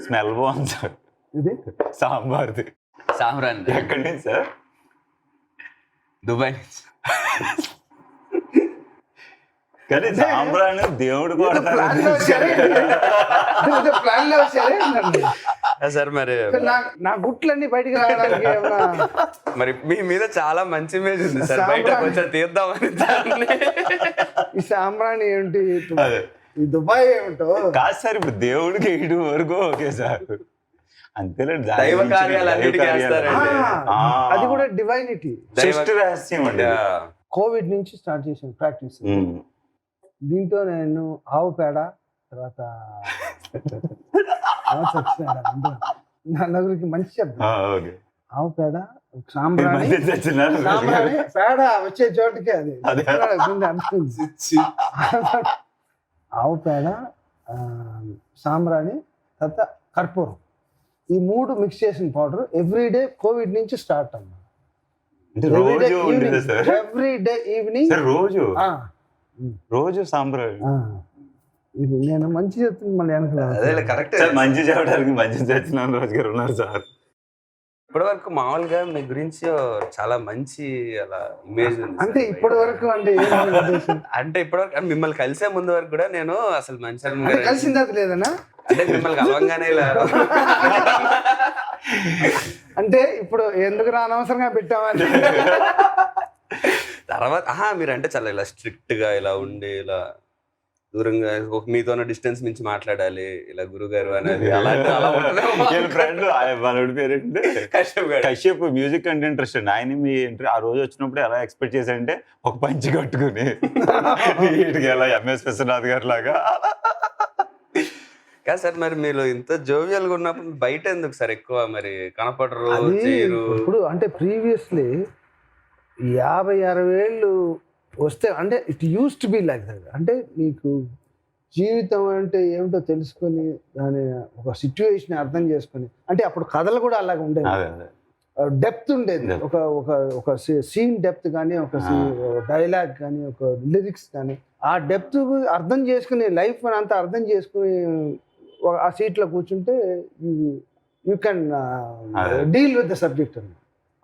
Smell బాగుంది sir. ఇది సాంబార్ది. సాంబ్రాన్ ఎక్కడి నుంచి సార్? దుబాయ్ నుంచి. కానీ సాంబ్రాన్ని దేవుడు కూడా ప్లాన్ లో వచ్చారే సార్ మరి నా గుట్లన్నీ బయటికి రావడానికి ఏమన్నా మరి మీ మీద చాలా మంచి ఇమేజ్ ఉంది సార్, బయట కొంచెం తీద్దామని దాన్ని. ఈ సాంబ్రాణి ఏంటి, ఈ దుబాయ్ ఏమిటో కాదు సార్. ఇప్పుడు దేవుడికి ఇటు వరకు ఓకే సార్, అంతేలేదు. దైవ కార్యాలు అన్నిటికీ చేస్తారండి. అది కూడా డివైనిటీ, సృష్టి రహస్యం అండి. కోవిడ్ నుంచి స్టార్ట్ చేశాను ప్రాక్టీస్. దీంతో నేను ఆవు పేడ తర్వాత నలుగురికి మంచి శబ్దం. ఆవు పేడ, సాంబ్రాణి పేడ వచ్చే చోటుకే అది ఆవు పేడ, సాంబ్రాణి తర్వాత కర్పూరం, ఈ 3 మిక్స్ చేసిన పౌడర్ ఎవ్రీడే కోవిడ్ నుంచి స్టార్ట్ అన్నమాట. ఎవ్రీడే ఈవినింగ్ రోజు సాంబ్రాణి. ఇది నేను మంచి చెప్తుంది మళ్ళీ వెనక కరెక్ట్. మంచి చెప్పడానికి మంచి చచ్చినాను రోజు గారు ఉన్నారు సార్. ఇప్పటి వరకు మామూలుగా మీ గురించి చాలా మంచి అలా ఇమేజ్ ఉంది. అంటే ఇప్పటి వరకు అంటే అంటే ఇప్పటి వరకు మిమ్మల్ని కలిసే ముందు వరకు కూడా నేను అసలు మంచి కలిసిన తర్వాత లేదన్నా, అంటే మిమ్మల్ని కలవంగానే ఇలా అంటే ఇప్పుడు ఎందుకు అనవసరంగా పెట్టామని తర్వాత మీరంటే చాలా ఇలా స్ట్రిక్ట్ గా ఇలా ఉండి ఇలా దూరంగా మీతో డిస్టెన్స్ నుంచి మాట్లాడాలి ఇలా గురుగారు అనేది ఫ్రెండ్ వాళ్ళ పేరేంటి కశ్యప్, మ్యూజిక్ అంటే ఇంట్రెస్ట్ అండి. ఆయన మీ ఆ రోజు వచ్చినప్పుడు ఎలా ఎక్స్పెక్ట్ చేశారంటే ఒక పంచి కట్టుకుని వీటికి ఎలా ఎంఎస్ విశ్వనాథ్ గారు లాగా. కాదు సార్, మరి మీరు ఇంత జోవియల్ గా ఉన్నప్పుడు బయట ఎందుకు సార్ ఎక్కువ మరి కనపడరు? ఇప్పుడు అంటే ప్రీవియస్లీ 50-60 ఏళ్ళు వస్తే అంటే it use to be like that. అంటే నీకు జీవితం అంటే ఏమిటో తెలుసుకొని దాని ఒక సిచ్యువేషన్ అర్థం చేసుకొని, అంటే అప్పుడు కథలు కూడా అలాగే ఉండేది, డెప్త్ ఉండేది. ఒక ఒక ఒక సీన్ డెప్త్ కానీ, ఒక డైలాగ్ కానీ, ఒక లిరిక్స్ కానీ, ఆ డెప్త్ అర్థం చేసుకుని లైఫ్ అంతా అర్థం చేసుకుని ఆ సీట్లో కూర్చుంటే you can deal with the subject అన్నమాట.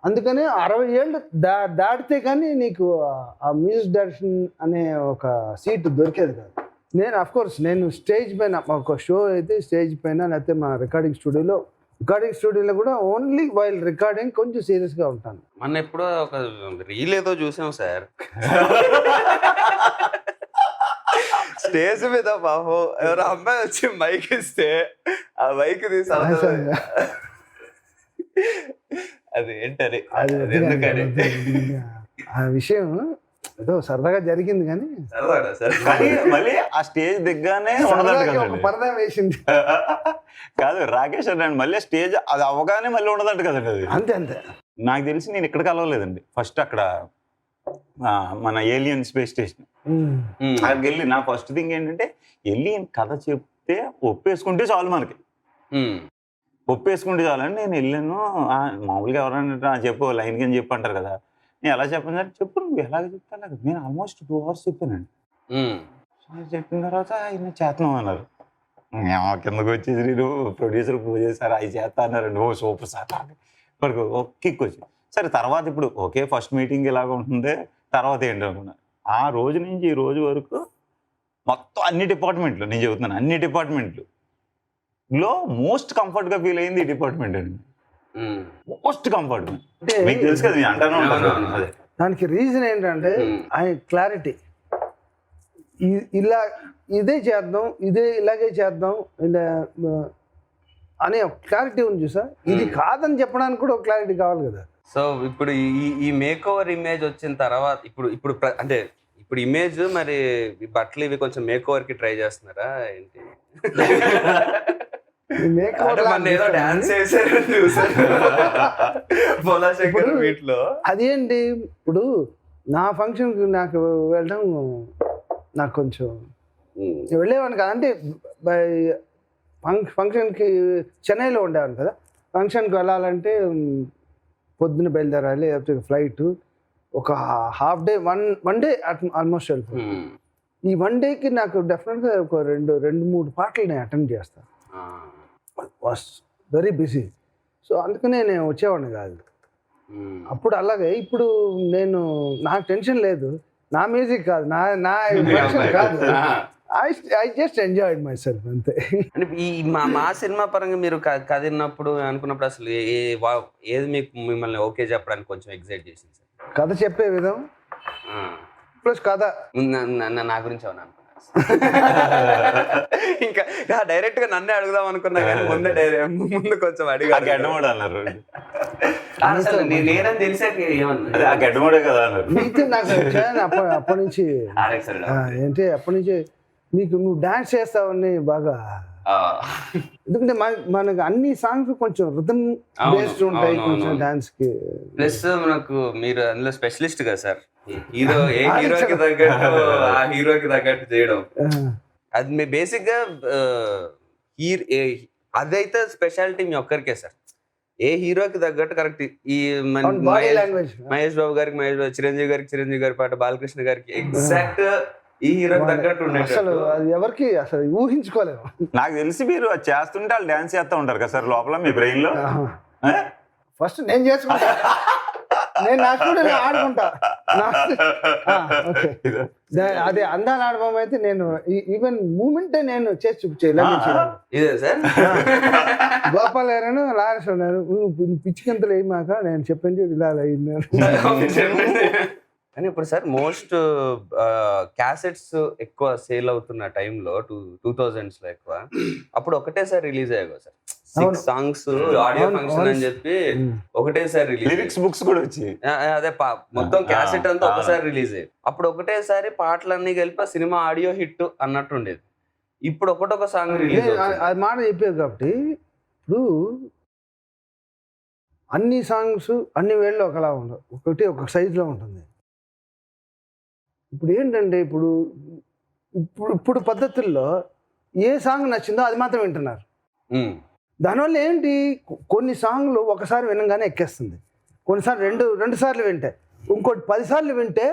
అందుకనే 60 ఏళ్ళు దాటితే కానీ నీకు ఆ మ్యూజిక్ డైరెక్షన్ అనే ఒక సీట్ దొరికేది కాదు. నేను అఫ్కోర్స్ నేను స్టేజ్ పైన ఒక షో అయితే స్టేజ్ పైన, లేకపోతే మా రికార్డింగ్ స్టూడియోలో కూడా ఓన్లీ వైల్ రికార్డింగ్ కొంచెం సీరియస్గా ఉంటాను. మొన్న ఎప్పుడో ఒక రీల్ ఏదో చూసాం సార్, స్టేజ్ మీద పాపం ఎవరో అమ్మాయి వచ్చి మైక్ ఇస్తే ఆ మైక్ తీసి అది ఏంటది, ఆ విషయం ఏదో సరదాగా జరిగింది కానీ మళ్ళీ ఆ స్టేజ్ దిగ్గానే పరదా వేసింది కాదు రాకేష్ అండి. మళ్ళీ స్టేజ్ అది అవగానే మళ్ళీ ఉండదంట కదండి అది. అంతే. నాకు తెలిసి నేను ఇక్కడ కలవలేదండి. ఫస్ట్ అక్కడ మన ఏలియన్ స్పేస్ స్టేషన్ అక్కడికి వెళ్ళి నా ఫస్ట్ థింగ్ ఏంటంటే ఏలియన్ కథ చెప్తే ఒప్పేసుకుంటే చాలు, మనకి ఒప్పేసుకుంటే చాలని నేను వెళ్ళాను. మామూలుగా ఎవరైనా చెప్పు లైన్ కింద చెప్పు అంటారు కదా, నేను ఎలా చెప్పాను సార్, చెప్పు నువ్వు ఎలాగ చెప్తాను. నేను ఆల్మోస్ట్ 2 hours చెప్పానండి. చెప్పిన తర్వాత ఆయన చేతనం అన్నారు. కిందకు వచ్చేసి నేను ప్రొడ్యూసర్ పూజ చేశారు, అవి చేస్తా అన్నారండి. ఓ సూపర్ సార్ ఇప్పటికి ఒక కిక్ వచ్చి సరే. తర్వాత ఇప్పుడు ఓకే ఫస్ట్ మీటింగ్ ఇలాగ ఉంటుంది, తర్వాత ఏంటి అనుకున్నా. ఆ రోజు నుంచి ఈ రోజు వరకు మొత్తం అన్ని డిపార్ట్మెంట్లు, నేను చెబుతున్నాను అన్ని డిపార్ట్మెంట్లు లో మోస్ట్ కంఫర్ట్ గా ఫీల్ అయింది ఈ డిపార్ట్మెంట్ అండి. మోస్ట్ కంఫర్ట్మెంట్ మీకు తెలుసు కదా, నేను అంటానే ఉంటాను. అదే దానికి రీజన్ ఏంటంటే ఆయన క్లారిటీ, ఇలా ఇదే చేద్దాం, ఇలాగే చేద్దాం ఇలా అనే ఒక క్లారిటీ ఉంది చూసా. ఇది కాదని చెప్పడానికి కూడా ఒక క్లారిటీ కావాలి కదా. సో ఇప్పుడు ఈ మేక్ ఓవర్ ఇమేజ్ వచ్చిన తర్వాత ఇప్పుడు అంటే ఇప్పుడు ఇమేజ్ మరి బట్టలు ఇవి కొంచెం మేక్ ఓవర్ కి ట్రై చేస్తున్నారా ఏంటి? అదేంటి ఇప్పుడు నా ఫంక్షన్ కి నాకు వెళ్ళడం నాకు కొంచెం వెళ్ళేవాడిని కదా. అంటే ఫంక్షన్కి చెన్నైలో ఉండేవాడిని కదా. ఫంక్షన్కి వెళ్ళాలంటే పొద్దున్న బయలుదేరాలి, లేకపోతే ఫ్లైట్ ఒక half day one day almost వెళ్ళిపోయింది. ఈ 1 డేకి నాకు డెఫినెట్గా ఒక 2-3 పాటలు నేను అటెండ్ చేస్తాను. Was very busy. సో అందుకనే నేను వచ్చేవాడిని కాదు అప్పుడు. అలాగే ఇప్పుడు నేను, నాకు టెన్షన్ లేదు, నా మ్యూజిక్ కాదు, నా నా టెన్షన్ కాదు. I just enjoyed my self అంతే. అంటే ఈ మా సినిమా పరంగా మీరు కథ విన్నప్పుడు అనుకున్నప్పుడు అసలు ఏది మీకు మిమ్మల్ని ఓకే చెప్పడానికి కొంచెం ఎగ్జైట్ చేసింది సార్? కథ చెప్పే విధం ప్లస్ కథ. నా గురించి అవునా అనుకున్నా ఇంకా డైరెక్ట్ గా నన్నే అడుగుదాం అనుకున్నా కానీ ముందు కొంచెం అడిగా గడ్డమోడు అన్నారు. నేనని తెలిసాక ఏమన్నా గడ్డమోడే కదా అన్నారు. నీతో నాకు అప్పటి నుంచి ఏంటి, అప్పటి నుంచి నీకు నువ్వు డాన్స్ చేస్తావని బాగా, ఎందుకంటే మనకు అన్ని సాంగ్స్ కొంచెం రిథమ్ బేస్డ్ ఉంటాయి కొంచెం డాన్స్ కి. ప్లస్ మనకు మీరు అందులో స్పెషలిస్ట్ కదా సార్, హీరో ఏ హీరోకి తగ్గట్టు ఆ హీరోకి తగ్గట్టు చేయడం, అది మీ బేసిక్ గా అదైతే స్పెషాలిటీ మీ ఒక్కరికే సార్. ఏ హీరోకి తగ్గట్టు కరెక్ట్. ఈ మహేష్ బాబు గారికి మహేష్ బాబు, చిరంజీవి గారికి చిరంజీవి గారి పాట, బాలకృష్ణ గారికి ఎగ్జాక్ట్ ఈ హీరోకి తగ్గట్టు అసలు అది ఎవరికి అసలు ఊహించుకోలేము. నాకు తెలిసి మీరు అది చేస్తుంటే వాళ్ళు డాన్స్ చేస్తూ ఉంటారు కదా సార్ లోపల మీ బ్రెయిన్ లో. ఫస్ట్ నేను చేసుకుంటా, నేను నా స్టూడియోలో ఆడుకుంటా. అదే అందాల ఆడబం అయితే నేను ఈవెన్ మూమెంటే నేను చేసి చూపించేది. గోపాల్ గారు లారెన్స్ ఉన్నారు, పిచ్చికింతలు వేయమాక నేను చెప్పింది ఇలా అయింది. కానీ ఇప్పుడు సార్ మోస్ట్ క్యాసెట్స్ ఎక్కువ సేల్ అవుతున్న టైంలో 2000s లో ఎక్కువ, అప్పుడు ఒకటేసారి రిలీజ్ అయ్యాయి సార్ 6 songs ఆడియో ఫంక్షన్ అని చెప్పి ఒకటేసారి రిలీజ్. లిరిక్స్ బుక్స్ కూడా వచ్చి అదే మొత్తం క్యాసెట్ అంతా ఒకసారి రిలీజ్ అయ్యాయి. అప్పుడు ఒకటేసారి పాటలన్నీ కలిపి సినిమా ఆడియో హిట్ అన్నట్టు ఉండేది. ఇప్పుడు ఒకటొక సాంగ్ రిలీజ్. అది మాట చెప్పేది కాబట్టి ఇప్పుడు అన్ని సాంగ్స్ అన్ని వేళ్ళు ఒకలా ఉండవు, ఒకటి ఒక సైజులో ఉంటుంది. ఇప్పుడు ఏంటంటే ఇప్పుడు ఇప్పుడు పద్ధతుల్లో ఏ సాంగ్ నచ్చిందో అది మాత్రం వింటున్నారు. దానివల్ల ఏంటి, కొన్ని సాంగ్లు ఒకసారి వినగానే ఎక్కేస్తుంది, కొన్నిసార్లు రెండు సార్లు వింటే, ఇంకోటి 10 సార్లు వింటే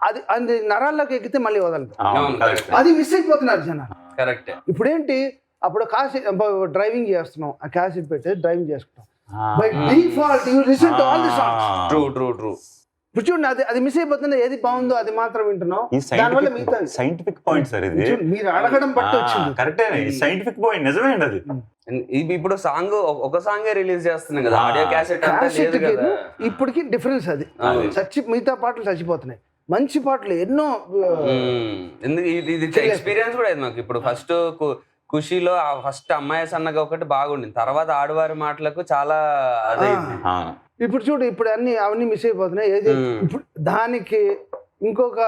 అది అది నరాల్లోకి ఎక్కితే మళ్ళీ వదలదు. అది మిస్ అయిపోతున్నారు జనాలు. కరెక్ట్. ఇప్పుడు ఏంటి, అప్పుడు డ్రైవింగ్ చేస్తున్నాం, ఆ క్యాసెట్ పెట్టి డ్రైవింగ్ చేసుకుంటాం. By default you listen to all the songs. True. ఇప్పుడు చూడండి, అది మిస్ అయిపోతుంది, ఏది బాగుందో అది మాత్రం వింటున్నాం. దానివల్ల మిగతా సైంటిఫిక్ పాయింట్ సార్ ఇది, మీరు అడగడం బట్టి వచ్చింది. కరెక్టే, సైంటిఫిక్ పాయింట్ నిజమే అండి అది. ఇప్పుడు సాంగ్ ఒక సాంగే రిలీజ్ చేస్తున్నాం కదా, ఆడియో క్యాసెట్ ఇప్పటికి డిఫరెన్స్ అది. మిగతా పాటలు చచ్చిపోతున్నాయి, మంచి పాటలు ఎన్నో. ఇది ఎక్స్పీరియన్స్ కూడా అది మాకు. ఇప్పుడు ఫస్ట్ ఖుషీలో ఫస్ట్ అమ్మాయి సన్నగా ఒకటి బాగుండింది, తర్వాత ఆడవారి మాటలకు చాలా అదైంది. ఇప్పుడు చూడు, ఇప్పుడు అవన్నీ మిస్ అయిపోతున్నాయి. ఏది ఇప్పుడు దానికి ఇంకొక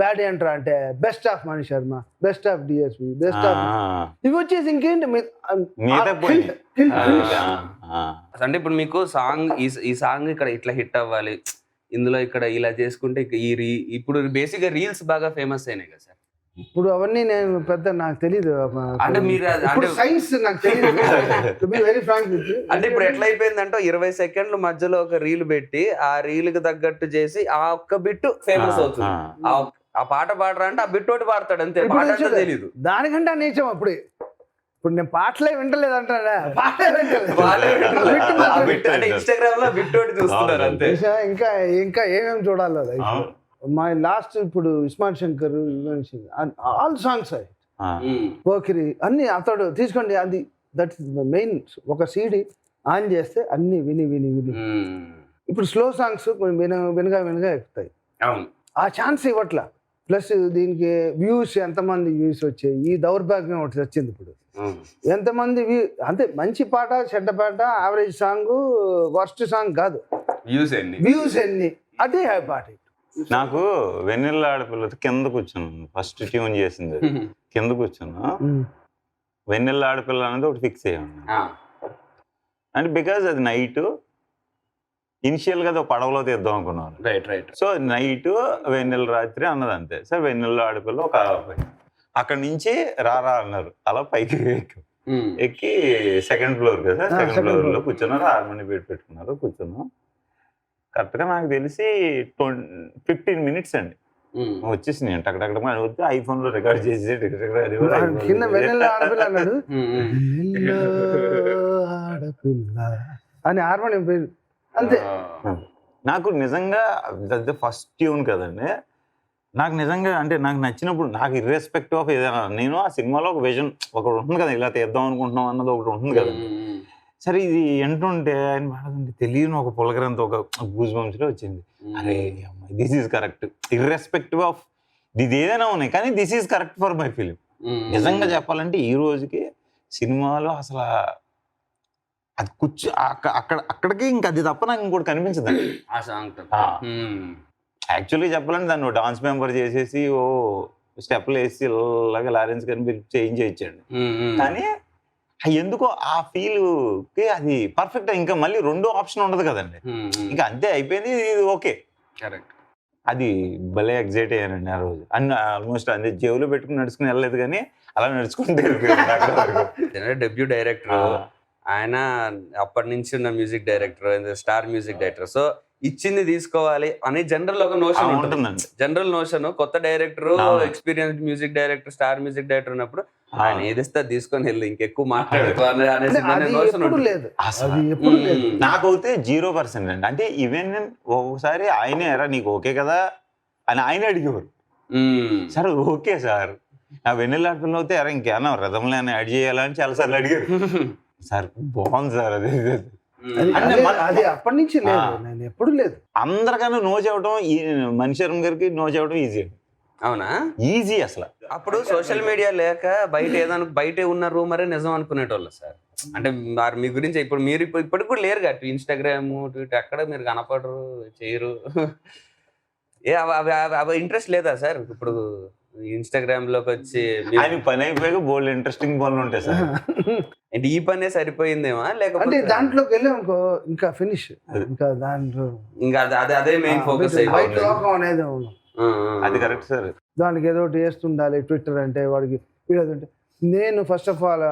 బ్యాడ్ ఏంట్రా అంటే best of Mani Sharma, best of DSP, best of ఇవి వచ్చేసి ఇంకేంటి అంటే ఇప్పుడు మీకు సాంగ్ ఈ సాంగ్ ఇక్కడ ఇట్లా హిట్ అవ్వాలి, ఇందులో ఇక్కడ ఇలా చేసుకుంటే ఇప్పుడు బేసిక్ గా రీల్స్ బాగా ఫేమస్ అయినాయి కదా సార్. ఇప్పుడు అవన్నీ నేను పెద్ద నాకు తెలీదు, అంటే మీరు సైన్స్ నాకు తెలియదు. Very frank. అంటే ఇప్పుడు ఎట్లా అయిపోయిందంటే 20 సెకండ్ల మధ్యలో ఒక రీల్ పెట్టి ఆ రీల్ కి తగ్గట్టు చేసి ఆ ఒక్క బిట్ ఫేమస్ అవుతుంది. ఆ పాట పాడరా అంటే ఆ బిట్ ఒకటి పాడతాడు అంతే, పాట అంటే తెలీదు. దానికంటే నీచం అప్పుడే. ఇప్పుడు నేను పాటలే వింటలేదు అంటారా, ఇన్స్టాగ్రామ్ లో బిట్ ఒకటి చూస్తున్నారు అంతే. ఇంకా ఏమేమి చూడాలి అది. మై లాస్ట్ ఇప్పుడు ఇస్మార్ట్ శంకర్, ఆల్ సాంగ్స్ పోకిరి అన్ని అతడు తీసుకోండి. అది దట్ ఇస్ మెయిన్. ఒక సీడీ ఆన్ చేస్తే అన్ని విని విని విని ఇప్పుడు స్లో సాంగ్స్ వినగా ఎక్కుతాయి. ఆ ఛాన్స్ ఇవ్వట్లా. ప్లస్ దీనికి వ్యూస్ ఎంతమంది వ్యూస్ వచ్చాయి, ఈ దౌర్భాగ్యం ఒకటి వచ్చింది. ఇప్పుడు ఎంతమంది అంటే మంచి పాట, చెడ్డ పాట, యావరేజ్ సాంగ్, వర్స్ట్ సాంగ్ కాదు, వ్యూస్ ఎన్ని అదే పాట. నాకు వెన్నెల ఆడపిల్లతో కింద కూర్చున్నాను, ఫస్ట్ ట్యూన్ చేసింది కింద కూర్చున్నా. వెన్నెల ఆడపిల్ల అనేది ఒకటి ఫిక్స్ అయ్యాను. అంటే బికాజ్ అది నైట్ ఇనిషియల్ గా పడవలో తీద్దాం అనుకున్నాను. సో నైట్ వెన్నెల రాత్రి అన్నది అంతే సార్. వెన్నెల ఆడపిల్ల ఒక అక్కడి నుంచి రారా అన్నారు, అలా పైకి ఎక్కి సెకండ్ ఫ్లోర్ కదా, సెకండ్ ఫ్లోర్ లో కూర్చున్నారు, హార్మోని పెట్టుకున్నారు, కూర్చున్నాం. కరెక్ట్గా నాకు తెలిసి 15 minutes అండి వచ్చేసి నేను టక్ వచ్చి ఐఫోన్ లో రికార్డ్ చేసి కింద వెన్నెల ఆడపిల్ల అన్నాడు, వెన్నెల ఆడపిల్ల అని హార్మోనియం పేరు అంతే. నాకు నిజంగా ఫస్ట్ ట్యూన్ కదండి, నాకు నిజంగా అంటే నాకు నచ్చినప్పుడు నాకు ఇర్రెస్పెక్టివ్ ఆఫ్ ఏదైనా నేను ఆ సినిమాలో ఒక విజన్ ఒకటి ఉంటుంది కదా, ఇలా తీద్దాం అనుకుంటున్నాం అన్నది ఒకటి ఉంటుంది కదా. సరే ఇది ఎంటుంటే ఆయన బాగుంది తెలియని ఒక పులకరంతో ఒక గూస్ బంప్స్లో వచ్చింది, అరే this is correct irrespective of ఇది ఏదైనా ఉన్నాయి కానీ this is correct for my film. నిజంగా చెప్పాలంటే ఈ రోజుకి సినిమాలో అసలు అది అక్కడికి ఇంకా అది తప్ప నాకు ఇంకోటి కనిపించదు ఆ సాంగ్. యాక్చువల్లీ చెప్పాలంటే దాన్ని డాన్స్ మెంబర్ చేసేసి ఓ స్టెప్లు వేసి ఇలాగా లారెన్స్ గారిని చేంజ్ చేయించండి, కానీ ఎందుకో ఆ ఫీల్కి అది పర్ఫెక్ట్. ఇంకా మళ్ళీ రెండో ఆప్షన్ ఉండదు కదండి, ఇంకా అంతే అయిపోయింది, ఇది ఓకే. అది భలే ఎగ్జైట్ అయ్యానండి ఆ రోజు. అన్న ఆల్మోస్ట్ అంతే జేబులో పెట్టుకుని నడుచుకుని వెళ్ళలేదు కానీ అలా నడుచుకుంటే డెబ్యూ డైరెక్టర్ ఆయన, అప్పటి నుంచి ఉన్న music director, star music director. So ఇచ్చింది తీసుకోవాలి అని జనరల్ ఒక నోషన్ ఉంటుందండి. జనరల్ నోషన్ కొత్త director, experience music director, star music director ఉన్నప్పుడు ఆయన ఏదిస్తే తీసుకొని వెళ్ళి ఇంకెక్కువ మాట్లాడుకోవాలి అనేసి నోషన్ ఉంటుంది. నాకైతే 0% అండి. అంటే ఈవెన్ ఒకసారి ఆయనే ఎరా నీకు ఓకే కదా అని ఆయన అడిగేవారు, సార్ ఓకే సార్ నా వెన్నెల ఆటలో అయితే ఎరా ఇంకేమన్నా రథంలో యాడ్ చేయాలని చాలాసార్లు అడిగారు. సార్ బాగుంది సార్ అది అది అప్పటి నుంచి లేదు, నేను ఎప్పుడు లేదు. అందరికన్నా నో చెప్పడం మనిషి గారికి నో చెప్పడం ఈజీ అండి. అవునా? ఈజీ అసలు. అప్పుడు సోషల్ మీడియా లేక బయట ఉన్న రూమరే నిజం అనుకునేటోళ్ళు సార్. అంటే మీ గురించి ఇప్పుడు మీరు ఇప్పటికి కూడా లేరు కదా, ఇన్స్టాగ్రామ్ ట్విట్టర్ ఎక్కడ మీరు కనపడరు చేయరు. అవి ఇంట్రెస్ట్ లేదా సార్? ఇప్పుడు ఇన్స్టాగ్రామ్ లోకి వచ్చి పని అయిపోయాక బోల్డ్ ఇంట్రెస్టింగ్ పనులు ఉంటాయి సార్. అంటే ఈ పనే సరిపోయిందేమా లేకపోతే దాంట్లోకి వెళ్ళాం అనుకో ఇంకా ఫినిష్, ఇంకా దాంట్లో ఇంకా అదే మెయిన్ ఫోకస్ అనేది అది కరెక్ట్ సార్. దానికి ఏదో ఒకటి వేస్తుండాలి. ట్విట్టర్ అంటే వాడికి వీడియోస్ అంటే నేను ఫస్ట్ ఆఫ్ ఆల్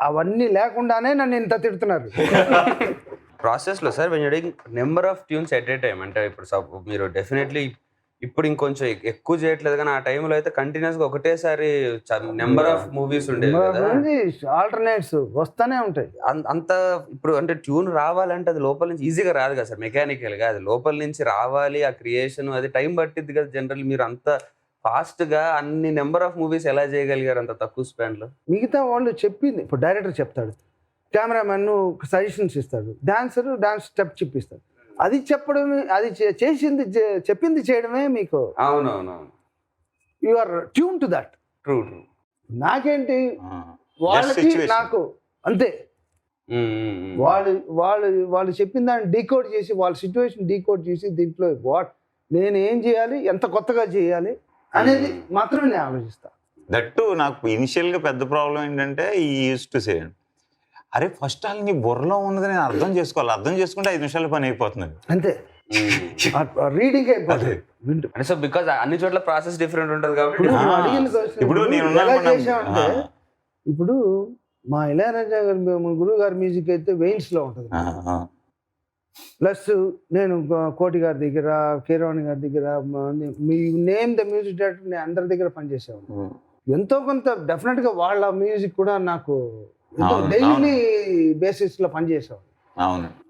అవన్నీ లేకుండానే నన్ను ఇంత తిడుతున్నారు. ప్రాసెస్ లో sir number of tunes at a time అంటే ఇప్పుడు మీరు డెఫినెట్లీ ఇప్పుడు ఇంకొంచెం ఎక్కువ చేయట్లేదు కానీ ఆ టైంలో అయితే కంటిన్యూస్ గా ఒకటేసారి నెంబర్ ఆఫ్ మూవీస్ ఉండేవి కదా, ఆల్టర్నేట్స్ వస్తానే ఉంటాయి. అంత ఇప్పుడు అంటే ట్యూన్ రావాలంటే అది లోపల నుంచి ఈజీగా రాదు కదా సార్, మెకానికల్ గా అది లోపల నుంచి రావాలి. ఆ క్రియేషన్ అది టైం పట్టిద్ది కదా. జనరల్ మీరు అంత ఫాస్ట్ గా అన్ని నెంబర్ ఆఫ్ మూవీస్ ఎలా చేయగలిగారు అంత తక్కువ స్పాన్ లో? మిగతా వాళ్ళు చెప్పింది ఇప్పుడు డైరెక్టర్ చెప్తాడు, కెమెరామెన్ సజెషన్స్ ఇస్తాడు, డాన్సర్ డాన్స్ స్టెప్ చూపిస్తాడు. అది చెప్పడమే, అది చేసింది చెప్పింది చేయడమే మీకు. అవునవునవును, you are tune to that. True. నాకేంటి వాళ్ళకి నాకు అంతే. వాళ్ళు చెప్పిన దాన్ని డీకోడ్ చేసి వాళ్ళ సిచ్యువేషన్ డీకోడ్ చేసి దీంట్లో నేను ఏం చేయాలి, ఎంత కొత్తగా చేయాలి అనేది మాత్రమే నేను ఆలోచిస్తాను. దట్టు నాకు ఇనిషియల్ గా పెద్ద ప్రాబ్లం ఏంటంటే ఈ యూస్ టు సే అరే ఫస్ట్ ఆల్ నీ బుర్రలో ఉన్నది నేను అర్థం చేసుకోవాలి, అర్థం చేసుకుంటే 5 నిమిషాల పని అయిపోతుంది అంతే. రీడింగ్ అయిపోతుంది. సో బికాజ్ అన్ని చోట్ల ప్రాసెస్ డిఫరెంట్ ఉంటుంది కాబట్టి ఇప్పుడు ఇప్పుడు మా ఇళయరాజా గారి గురువు గారి మ్యూజిక్ అయితే వెయిన్స్ లో ఉంటుంది. ప్లస్ నేను కోటి గారి దగ్గర, కీరవాణి గారి దగ్గర, మీ నేమ్ ద మ్యూజిక్ డైరెక్టర్ నేను అందరి దగ్గర పనిచేసేవాడు. ఎంతో కొంత డెఫినెట్ గా వాళ్ళ మ్యూజిక్ కూడా నాకు డైలీ బేసిస్ లో పనిచేసేవాడు.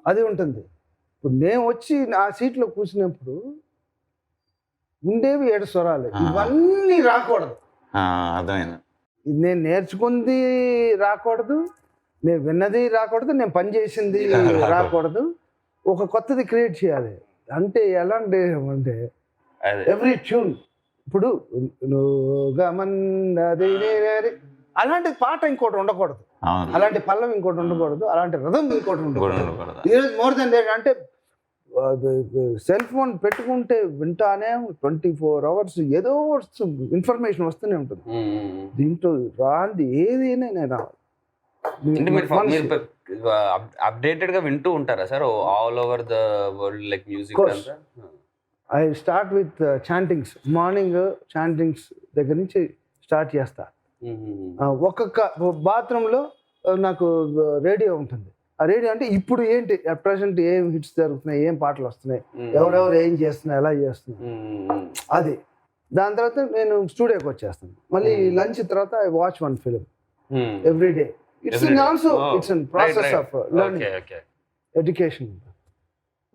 అది ఉంటుంది. ఇప్పుడు నేను వచ్చి ఆ సీట్లో కూర్చున్నప్పుడు ఉండేవి 7 స్వరాలు, ఇవన్నీ రాకూడదు. నేను నేర్చుకుంది రాకూడదు, నేను విన్నది రాకూడదు, నేను పనిచేసింది రాకూడదు. ఒక కొత్తది క్రియేట్ చేయాలి. అంటే ఎలాంటి అంటే ఎవ్రీ ట్యూన్ ఇప్పుడు అలాంటి పాట ఇంకోటి ఉండకూడదు, అలాంటి పల్లవి ఇంకోటి ఉండకూడదు, అలాంటి రథం ఇంకోటి ఉండకూడదు. ఈరోజు మోర్ దెన్ దట్ అంటే సెల్ ఫోన్ పెట్టుకుంటే వింటానే 24 hours ఏదో ఇన్ఫర్మేషన్ వస్తూనే ఉంటుంది. దీంట్లో రాంది ఏదైనా నేను రావాలి. అప్డేటెడ్ గా వింటూ ఉంటారా sir all over the world like music? I start with chantings. Morning chantings దగ్గర నుంచి స్టార్ట్ చేస్తా. ఒక్కొక్క బాత్రూంలో నాకు రేడియో ఉంటుంది. ఆ రేడియో అంటే ఇప్పుడు ఏంటి అట్ ప్రెసెంట్ ఏం హిట్స్ జరుగుతున్నాయి, ఏం పాటలు వస్తున్నాయి, ఎవరెవరు ఏం చేస్తున్నాయి, ఎలా చేస్తున్నాయి, అది దాని తర్వాత నేను స్టూడియోకి వచ్చేస్తాను. మళ్ళీ లంచ్ తర్వాత I watch one film every day. It's also it's process of learning education.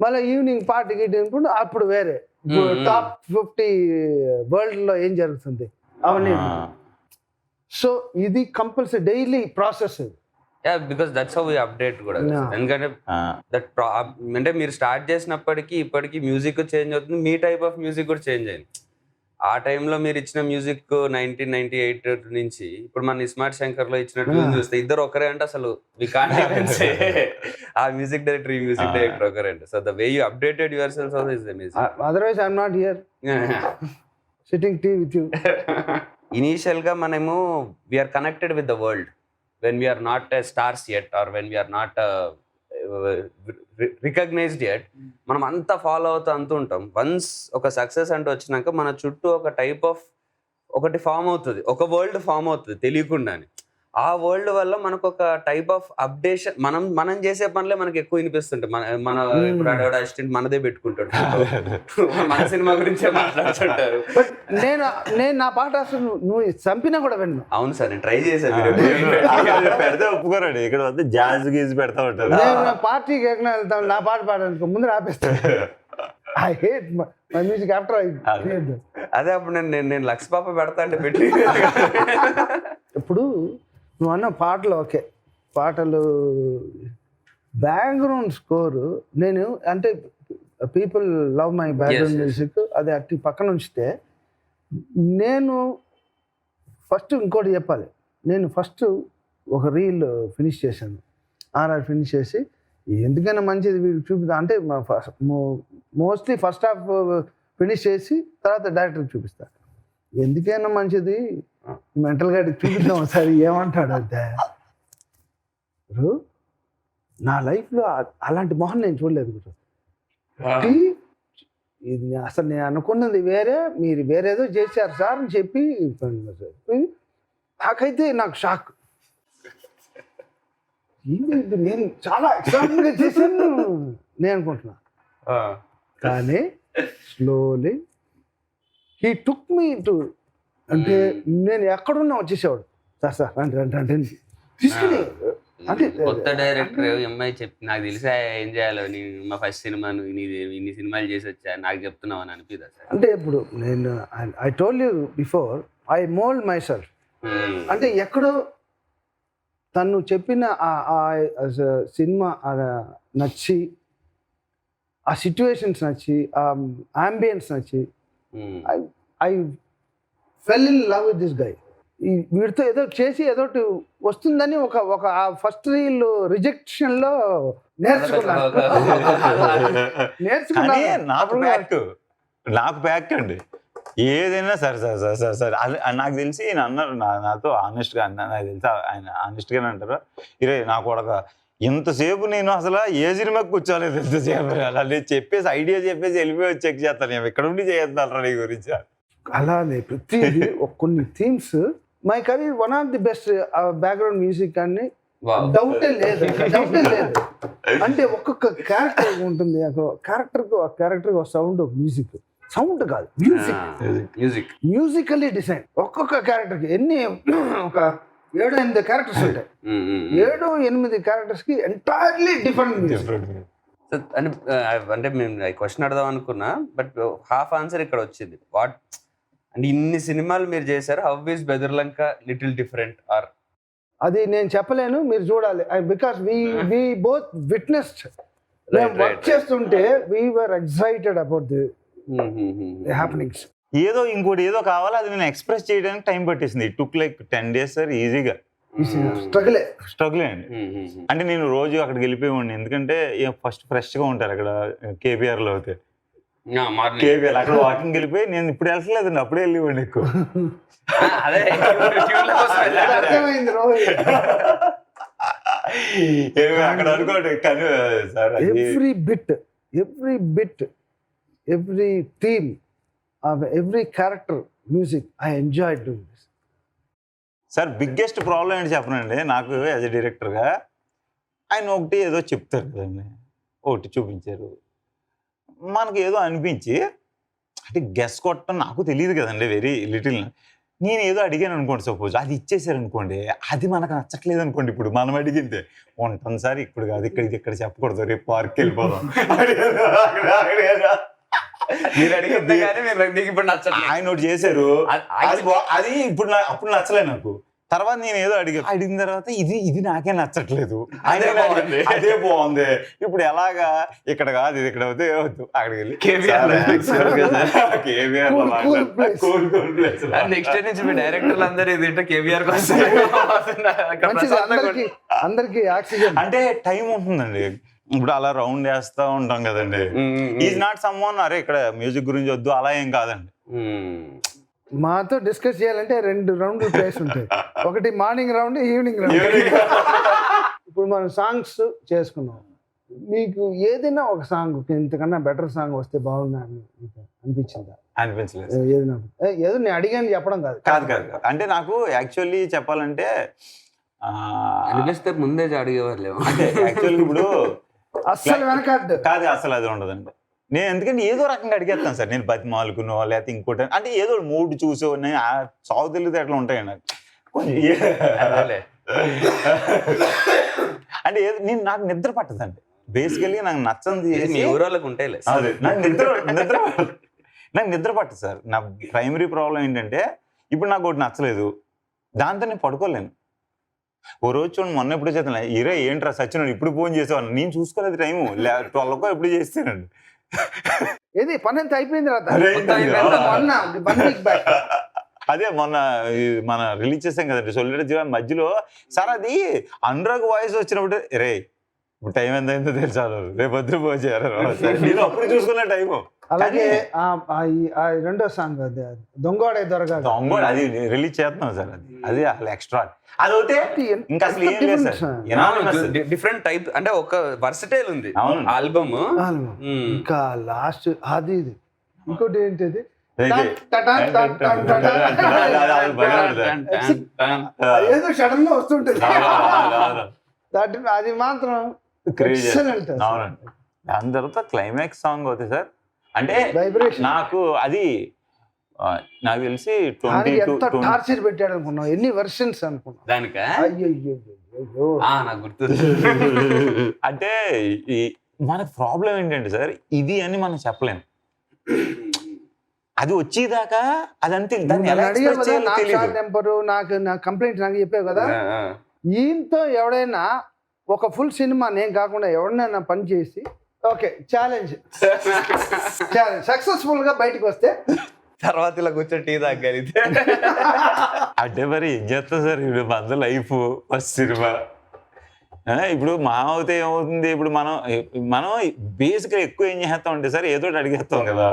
మళ్ళీ ఈవినింగ్ పార్టీ గిట్టినప్పుడు అప్పుడు వేరే టాప్ 50 వరల్డ్లో ఏం జరుగుతుంది అవన్నీ. సో ఇది compulsory daily process. Because that's how we update కూడా. ఎందుకంటే అంటే మీరు స్టార్ట్ చేసినప్పటికీ ఇప్పటికీ మ్యూజిక్ చేంజ్ అవుతుంది, మీ టైప్ ఆఫ్ మ్యూజిక్ కూడా చేంజ్ అయింది. ఆ టైంలో మీరు ఇచ్చిన మ్యూజిక్ 1998 నుంచి ఇప్పుడు మన ఇస్మార్ట్ శంకర్ లో ఇచ్చినట్టు చూస్తే ఇద్దరు ఒకరే అంటే అసలు వి కాంట్ ఈవెన్ సే ఆ మ్యూజిక్ డైరెక్టర్ ఈ మ్యూజిక్ డైరెక్టర్ ఒకరే అంటే. So the way you updated yourself also is amazing. Otherwise I am not here sitting tea with you. Initial గా మనము we are connected with the world when we are not stars yet or when we are not recognized yet. మనం అంతా follow అవుతూ అంటుంటాం. Once ఒక success అంటూ వచ్చినాక మన చుట్టూ ఒక టైప్ ఆఫ్ ఒకటి ఫామ్ అవుతుంది, ఒక వరల్డ్ ఫామ్ అవుతుంది తెలియకుండానే. ఆ వరల్డ్ వల్ల మనకు ఒక టైప్ ఆఫ్ అప్డేషన్ మనం చేసే పనులే మనకి ఎక్కువ వినిపిస్తుంటాయి. మన ఇప్పుడు అసిస్టెంట్ మనదే పెట్టుకుంటాడు, మన సినిమా గురించే మాట్లాడుతుంటారు. నేను నా పాట అసలు నువ్వు చంపినా కూడా విన్ను. అవును సార్, నేను ట్రై చేశాను. పెడితే ఒప్పుకోరండి, ఇక్కడ వద్ద జాజ్ గీజ్ పెడతా ఉంటారు. నేను పార్టీకి ఎక్కడ వెళ్తాను, నా పాట పాడడానికి ముందు ఆపేస్తాను. I hate my music after I hate. అదే అప్పుడు నేను లక్ష పాప పెడతా అంటే పెట్టి ఇప్పుడు నువ్వు అన్న పాటలు ఓకే, పాటలు బ్యాక్గ్రౌండ్ స్కోరు నేను అంటే people love my background music అది అట్టి పక్కన ఉంచితే, నేను ఫస్ట్ ఇంకోటి చెప్పాలి. నేను ఫస్ట్ ఒక రీల్ ఫినిష్ చేశాను, ఆర్ఆర్ ఫినిష్ చేసి ఎందుకైనా మంచిది చూపిస్తా అంటే మోస్ట్లీ ఫస్ట్ హాఫ్ ఫినిష్ చేసి తర్వాత డైరెక్టర్కి చూపిస్తాను. ఎందుకైనా మంచిది మెంటల్గా చూపిద్దాం ఒకసారి ఏమంటాడు అంటే, నా లైఫ్లో అలాంటి మొహం నేను చూడలేదు గురు. ఇది అసలు నేను అనుకున్నది వేరే, మీరు వేరేదో చేశారు సార్ అని చెప్పి నాకైతే నాకు షాక్. నేను చాలా ఎక్సైట్మెంట్గా చేశాను నేను అనుకుంటున్నా. కానీ slowly he took me to, అంటే నేను ఎక్కడున్నా వచ్చేసేవాడు, సార్ సార్ రండి రండి రండి తీసుకుని. అంటే కొత్త డైరెక్టర్ అమ్మాయి చెప్పి నాకు తెలిసా ఏం చేయాలో, మా ఫస్ట్ సినిమా ఇన్ని సినిమాలు చేసి వచ్చా నాకు చెప్తున్నావు అని అనిపిదా సార్? అంటే ఇప్పుడు నేను I told you before I mould my self. అంటే ఎక్కడో తను చెప్పిన సినిమా నచ్చి, ఆ సిచ్యువేషన్స్ నచ్చి, ఆ అంబియన్స్ నచ్చి, I fell in love with this guy. వీడితో ఏదో చేసి ఏదో వస్తుందని ఒక ఫస్ట్ రీల్ రిజెక్షన్లో నేర్చుకున్నాను. నాకు బ్యాక్ అండి ఏదైనా సరే సార్ సార్ సార్ సార్ నాకు తెలిసి ఈయన అన్నారు నాతో ఆనెస్ట్గా అన్న, నాకు తెలిసి ఆయన ఆనెస్ట్గానే అంటారు, ఇరే నాకు ఒక ఇంతసేపు నేను అసలు ఏ సినిమాకి కూర్చోలేదు ఎంతసేపు అలా నేను చెప్పేసి ఐడియా చెప్పేసి వెళ్ళిపోయి చెక్ చేస్తాను, నేను ఇక్కడ ఉండి చేస్తాను నీ గురించి. అలానే ప్రతిదీ కొన్ని themes my career one of the best background music అని డౌటే లేదు, డౌటే లేదు. అంటే ఒక్కొక్క క్యారెక్టర్ ఉంటుంది, క్యారెక్టర్కి ఒక సౌండ్, ఒక మ్యూజిక్ సౌండ్ కాదు మ్యూజికల్లీ డిజైన్. ఒక్కొక్క క్యారెక్టర్కి ఎన్ని ఒక 7-8 క్యారెక్టర్స్ ఉంటాయి, 7-8 క్యారెక్టర్స్కి ఎంటైర్లీ డిఫరెంట్. అంటే మేము క్వశ్చన్ అడదాం అనుకున్నా, బట్ హాఫ్ ఆన్సర్ ఇక్కడ వచ్చింది. వాట్ అంటే ఇన్ని సినిమాలు మీరు చేశారు, how is Bedurulanka little different are? అది నేను చెప్పలేను, మీరు చూడాలి. Because we both witnessed. Work చేస్తుంటే we were excited about the happenings. ఏదో ఇంకోటి ఏదో కావాలి, అది నేను ఎక్స్ప్రెస్ చేయడానికి టైం పట్టేసింది. It took like 10 days sir, ఈజీగా స్ట్రగులే అండి. అంటే నేను రోజు అక్కడికి వెళ్ళిపోయి, ఎందుకంటే ఫస్ట్ ఫ్రెష్గా ఉంటారు అక్కడ కేబీఆర్లో అయితే. కేబీఆర్ అక్కడ వాకింగ్ వెళ్ళిపోయి, నేను ఇప్పుడు వెళ్ళలేదండి, అప్పుడే వెళ్ళివ్వండి ఎక్కువ. అక్కడ అనుకోండి కానీ sir every bit every theme every character music I enjoy doing this. Sir biggest problem ఏంటి చెప్పనండి నాకు యాజ్ ఎ డైరెక్టర్గా, ఆయన ఒకటి ఏదో చెప్తారు కదండి, ఒకటి చూపించారు, మనకి ఏదో అనిపించి అంటే గెస్ కొట్టడం నాకు తెలియదు కదండి, వెరీ లిటిల్. నేను ఏదో అడిగాను అనుకోండి, సపోజ్ అది ఇచ్చేసారు అనుకోండి, అది మనకు నచ్చట్లేదు అనుకోండి, ఇప్పుడు మనం అడిగిందే ఉంటుంది సార్, ఇప్పుడు కాదు ఇక్కడ చెప్పకూడదు, రేపు పార్క్ వెళ్ళిపోదాం. మీరు అడిగితే కానీ మీకు ఇప్పుడు నచ్చట్లేదు. ఆయన ఒకటి చేశారు, అది ఇప్పుడు అప్పుడు నచ్చలేదు నాకు. తర్వాత నేను ఏదో అడిగిన తర్వాత ఇది నాకే నచ్చట్లేదు, అదే బాగుంది, ఇప్పుడు ఎలాగా, ఇక్కడ కాదు ఇది, ఇక్కడ అవుతే వద్దు, అక్కడికి వెళ్ళి నెక్స్ట్ నుంచి మీ డైరెక్టర్లు అందరూ ఇది కేవీఆర్ అందరికి ఆక్సిజన్. అంటే టైం ఉంటుందండి, ఇప్పుడు అలా రౌండ్ వేస్తా ఉంటాం కదండి. ఈజ్ నాట్ సమ్ వన్ అరే ఇక్కడ మ్యూజిక్ గురించి వద్దు అలా ఏం కాదండి. మాతో డిస్కస్ చేయాలంటే 2 రౌండ్లు ప్లేస్ ఉంటాయి, ఒకటి మార్నింగ్ రౌండ్, ఈవినింగ్ రౌండ్. ఇప్పుడు మనం సాంగ్స్ చేసుకున్నాం, మీకు ఏదైనా ఒక సాంగ్ ఇంతకన్నా బెటర్ సాంగ్ వస్తే బాగుందా అని అనిపించిందా? అనిపించలేదు. ఏదో నేను అడిగాను చెప్పడం కాదు. అంటే నాకు యాక్చువల్లీ చెప్పాలంటే అనిపిస్తే ముందే అడిగేవారు. అంటే యాక్చువల్లీ ఇప్పుడు అస్సలు వెనకాడు కాదు, అసలు అది ఉండదండి. నేను ఎందుకంటే ఏదో రకంగా అడిగేస్తాను సార్, నేను బతిమాలుకునో లేకపోతే ఇంకోటి, అంటే ఏదో మూడ్ చూసో నేను సాగు తెలియదు అట్లా ఉంటాయి నాకు. అంటే నాకు నిద్ర పట్టదండి బేసికలీ, నాకు నచ్చంది ఊరోళ్ళకి ఉంటాయి. నాకు నిద్ర పట్టదు సార్. నా ప్రైమరీ ప్రాబ్లం ఏంటంటే ఇప్పుడు నాకు ఒకటి నచ్చలేదు, దాంతో నేను పడుకోలేను. ఓ రోజు చూడండి, మొన్న ఎప్పుడు చేస్తాను, ఇరే ఏంట్రా సచ్చినాడు ఇప్పుడు ఫోన్ చేసేవాళ్ళు, నేను చూసుకోలేదు టైము 12కో ఎప్పుడు చేస్తానండి. ఏది పని ఎంత అయిపోయింది అదే మొన్న మన రిలీజ్ చేసాం కదండి సొల్లేరు జీవన్ మధ్యలో సార్, అది అనురాగ్ వాయిస్ వచ్చినప్పుడు రే ఇప్పుడు టైం ఎంత అయిందో తెలుసా, రేపు వద్దు ఫోన్ చేయాలి, నేను అప్పుడు చూసుకున్న టైము. అలాగే రెండో సాంగ్ దొంగోడే దొరగా, అది రిలీజ్ చేస్తున్నాం సార్, అది అసలు ఎక్స్ట్రా, అది అయితే ఇంకా అసలు ఏం లేదు సార్, డిఫరెంట్ టైప్, అంటే ఒక వర్సటైల్ ఉంది ఆల్బమ్. ఇంకా లాస్ట్ అది ఇంకోటి ఏంటిది ఏదో సడన్ గా వస్తుంటది, అది మాత్రం దాని తర్వాత క్లైమాక్స్ సాంగ్ అవుతుంది సార్. అంటే నాకు అది నాకు తెలిసి టార్చర్ పెట్టాడు అనుకున్నావు, ఎన్ని వెర్షన్స్ అనుకున్నావు దానికా? నాకు గుర్తు. అంటే మనకు ప్రాబ్లం ఏంటంటే సార్, ఇది అని మనం చెప్పలేము, అది వచ్చేదాకా అదంతే. టెంపరు నాకు నా కంప్లైంట్ నాకు చెప్పావు కదా, ఈయనతో ఎవడైనా ఒక ఫుల్ సినిమా నేను కాకుండా ఎవరినైనా పని చేసి ఓకే ఛాలెంజ్ సక్సెస్ఫుల్ గా బయటకు వస్తే తర్వాత ఇలా కూర్చొని టీ తాగలిగితే అంటే మరి ఏం చేస్తా సార్, ఇప్పుడు మన లైఫ్ ఫస్ట్ సినిమా. ఇప్పుడు మా అవుతే ఏమవుతుంది, ఇప్పుడు మనం బేసిక్ గా ఎక్కువ ఏం చేస్తాం అంటే సార్ ఏదో అడిగేస్తాం కదా,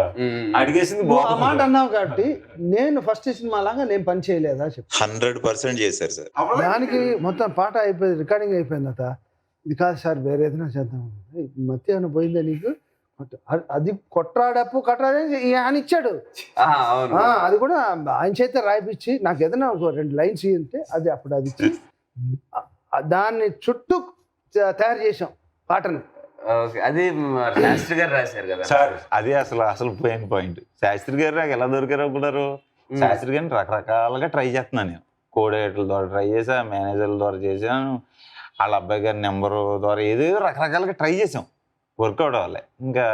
అడిగేసింది ఆ మాట అన్నావు కాబట్టి నేను ఫస్ట్ సినిమా లాగా నేను పని చేయలేదా చెప్పు. 100% చేశారు సార్. దానికి మొత్తం పాట అయిపోయింది, రికార్డింగ్ అయిపోయింది. అత ఇది కాదు సార్ వేరే ఏదైనా చేద్దాం, మధ్య ఏమైనా పోయిందా నీకు, అది కొట్రాడప్పు కట్రాడని ఆయన ఇచ్చాడు, అది కూడా ఆయన చేత రాయిపించి నాకు ఏదైనా ఒక 2 లైన్స్ ఇస్తే అది అప్పుడు అది ఇచ్చి దాన్ని చుట్టూ తయారు చేసాం పాటని. అది శాస్త్రి గారు రాశారు కదా సార్, అది అసలు పెయిన్ పాయింట్. శాస్త్రి గారు నాకు ఎలా దొరికారు అనుకున్నారు, శాస్త్రి గారిని రకరకాలుగా ట్రై చేస్తున్నాను నేను, కోఆర్డినేటర్ల ద్వారా ట్రై చేశా, మేనేజర్ల ద్వారా చేశాను, వాళ్ళ అబ్బాయి గారి నెంబరు ద్వారా ఏదేదో రకరకాలుగా ట్రై చేసాం, వర్కౌట్ అవ్వాలి. ఇంకా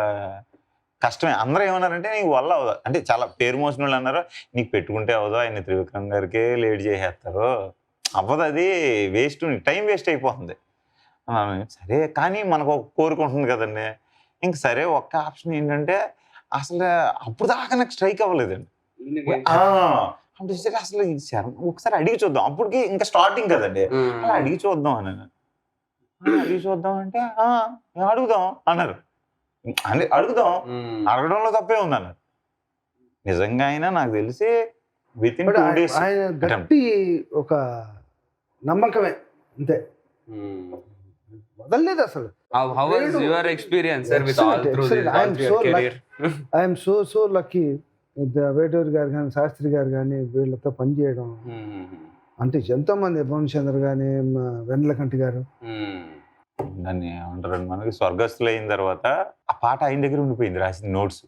కష్టమే. అందరూ ఏమన్నారంటే నీకు వల్ల అవదు, అంటే చాలా పేరు మోసిన వాళ్ళు అన్నారు, నీకు పెట్టుకుంటే అవదు, ఆయన త్రివిక్రమ్ గారికే లేట్ చేసేస్తారు, అవ్వదు, అది వేస్ట్, టైం వేస్ట్ అయిపోతుంది. సరే కానీ మనకు ఒక కోరుకుంటుంది కదండి, ఇంక సరే ఒక్క ఆప్షన్ ఏంటంటే అసలు అప్పుడు దాకా నాకు స్ట్రైక్ అవ్వలేదండి. అంటే సరే అసలు ఒకసారి అడిగి చూద్దాం, అప్పటికి ఇంకా స్టార్టింగ్ కదండి, అలా అడిగి చూద్దాం అని, అడిగి చూద్దాం అంటే అడుగుదాం అన్నారు. అడుగుదాం, అడగడంలో తప్పే ఉంది అన్నారు. నిజంగా అయినా నాకు తెలిసి విత్ ఇన్ 2 days ఆయన గట్టి ఒక నమ్మకమే అంతే, వదలలేదు అసలు. How was your experience sir with all through this career? I am so lucky. Veturi గారు కానీ శాస్త్రి గారు కానీ వీళ్ళతో పనిచేయడం, అంటే ఎంతో మంది భువన్ చంద్ర గానీ వెన్నెలకంటి గారు, దాన్ని ఏమంటారు, మనకి స్వర్గస్థులు అయిన తర్వాత ఆ పాట ఆయన దగ్గర ఉండిపోయింది, రాసిన నోట్స్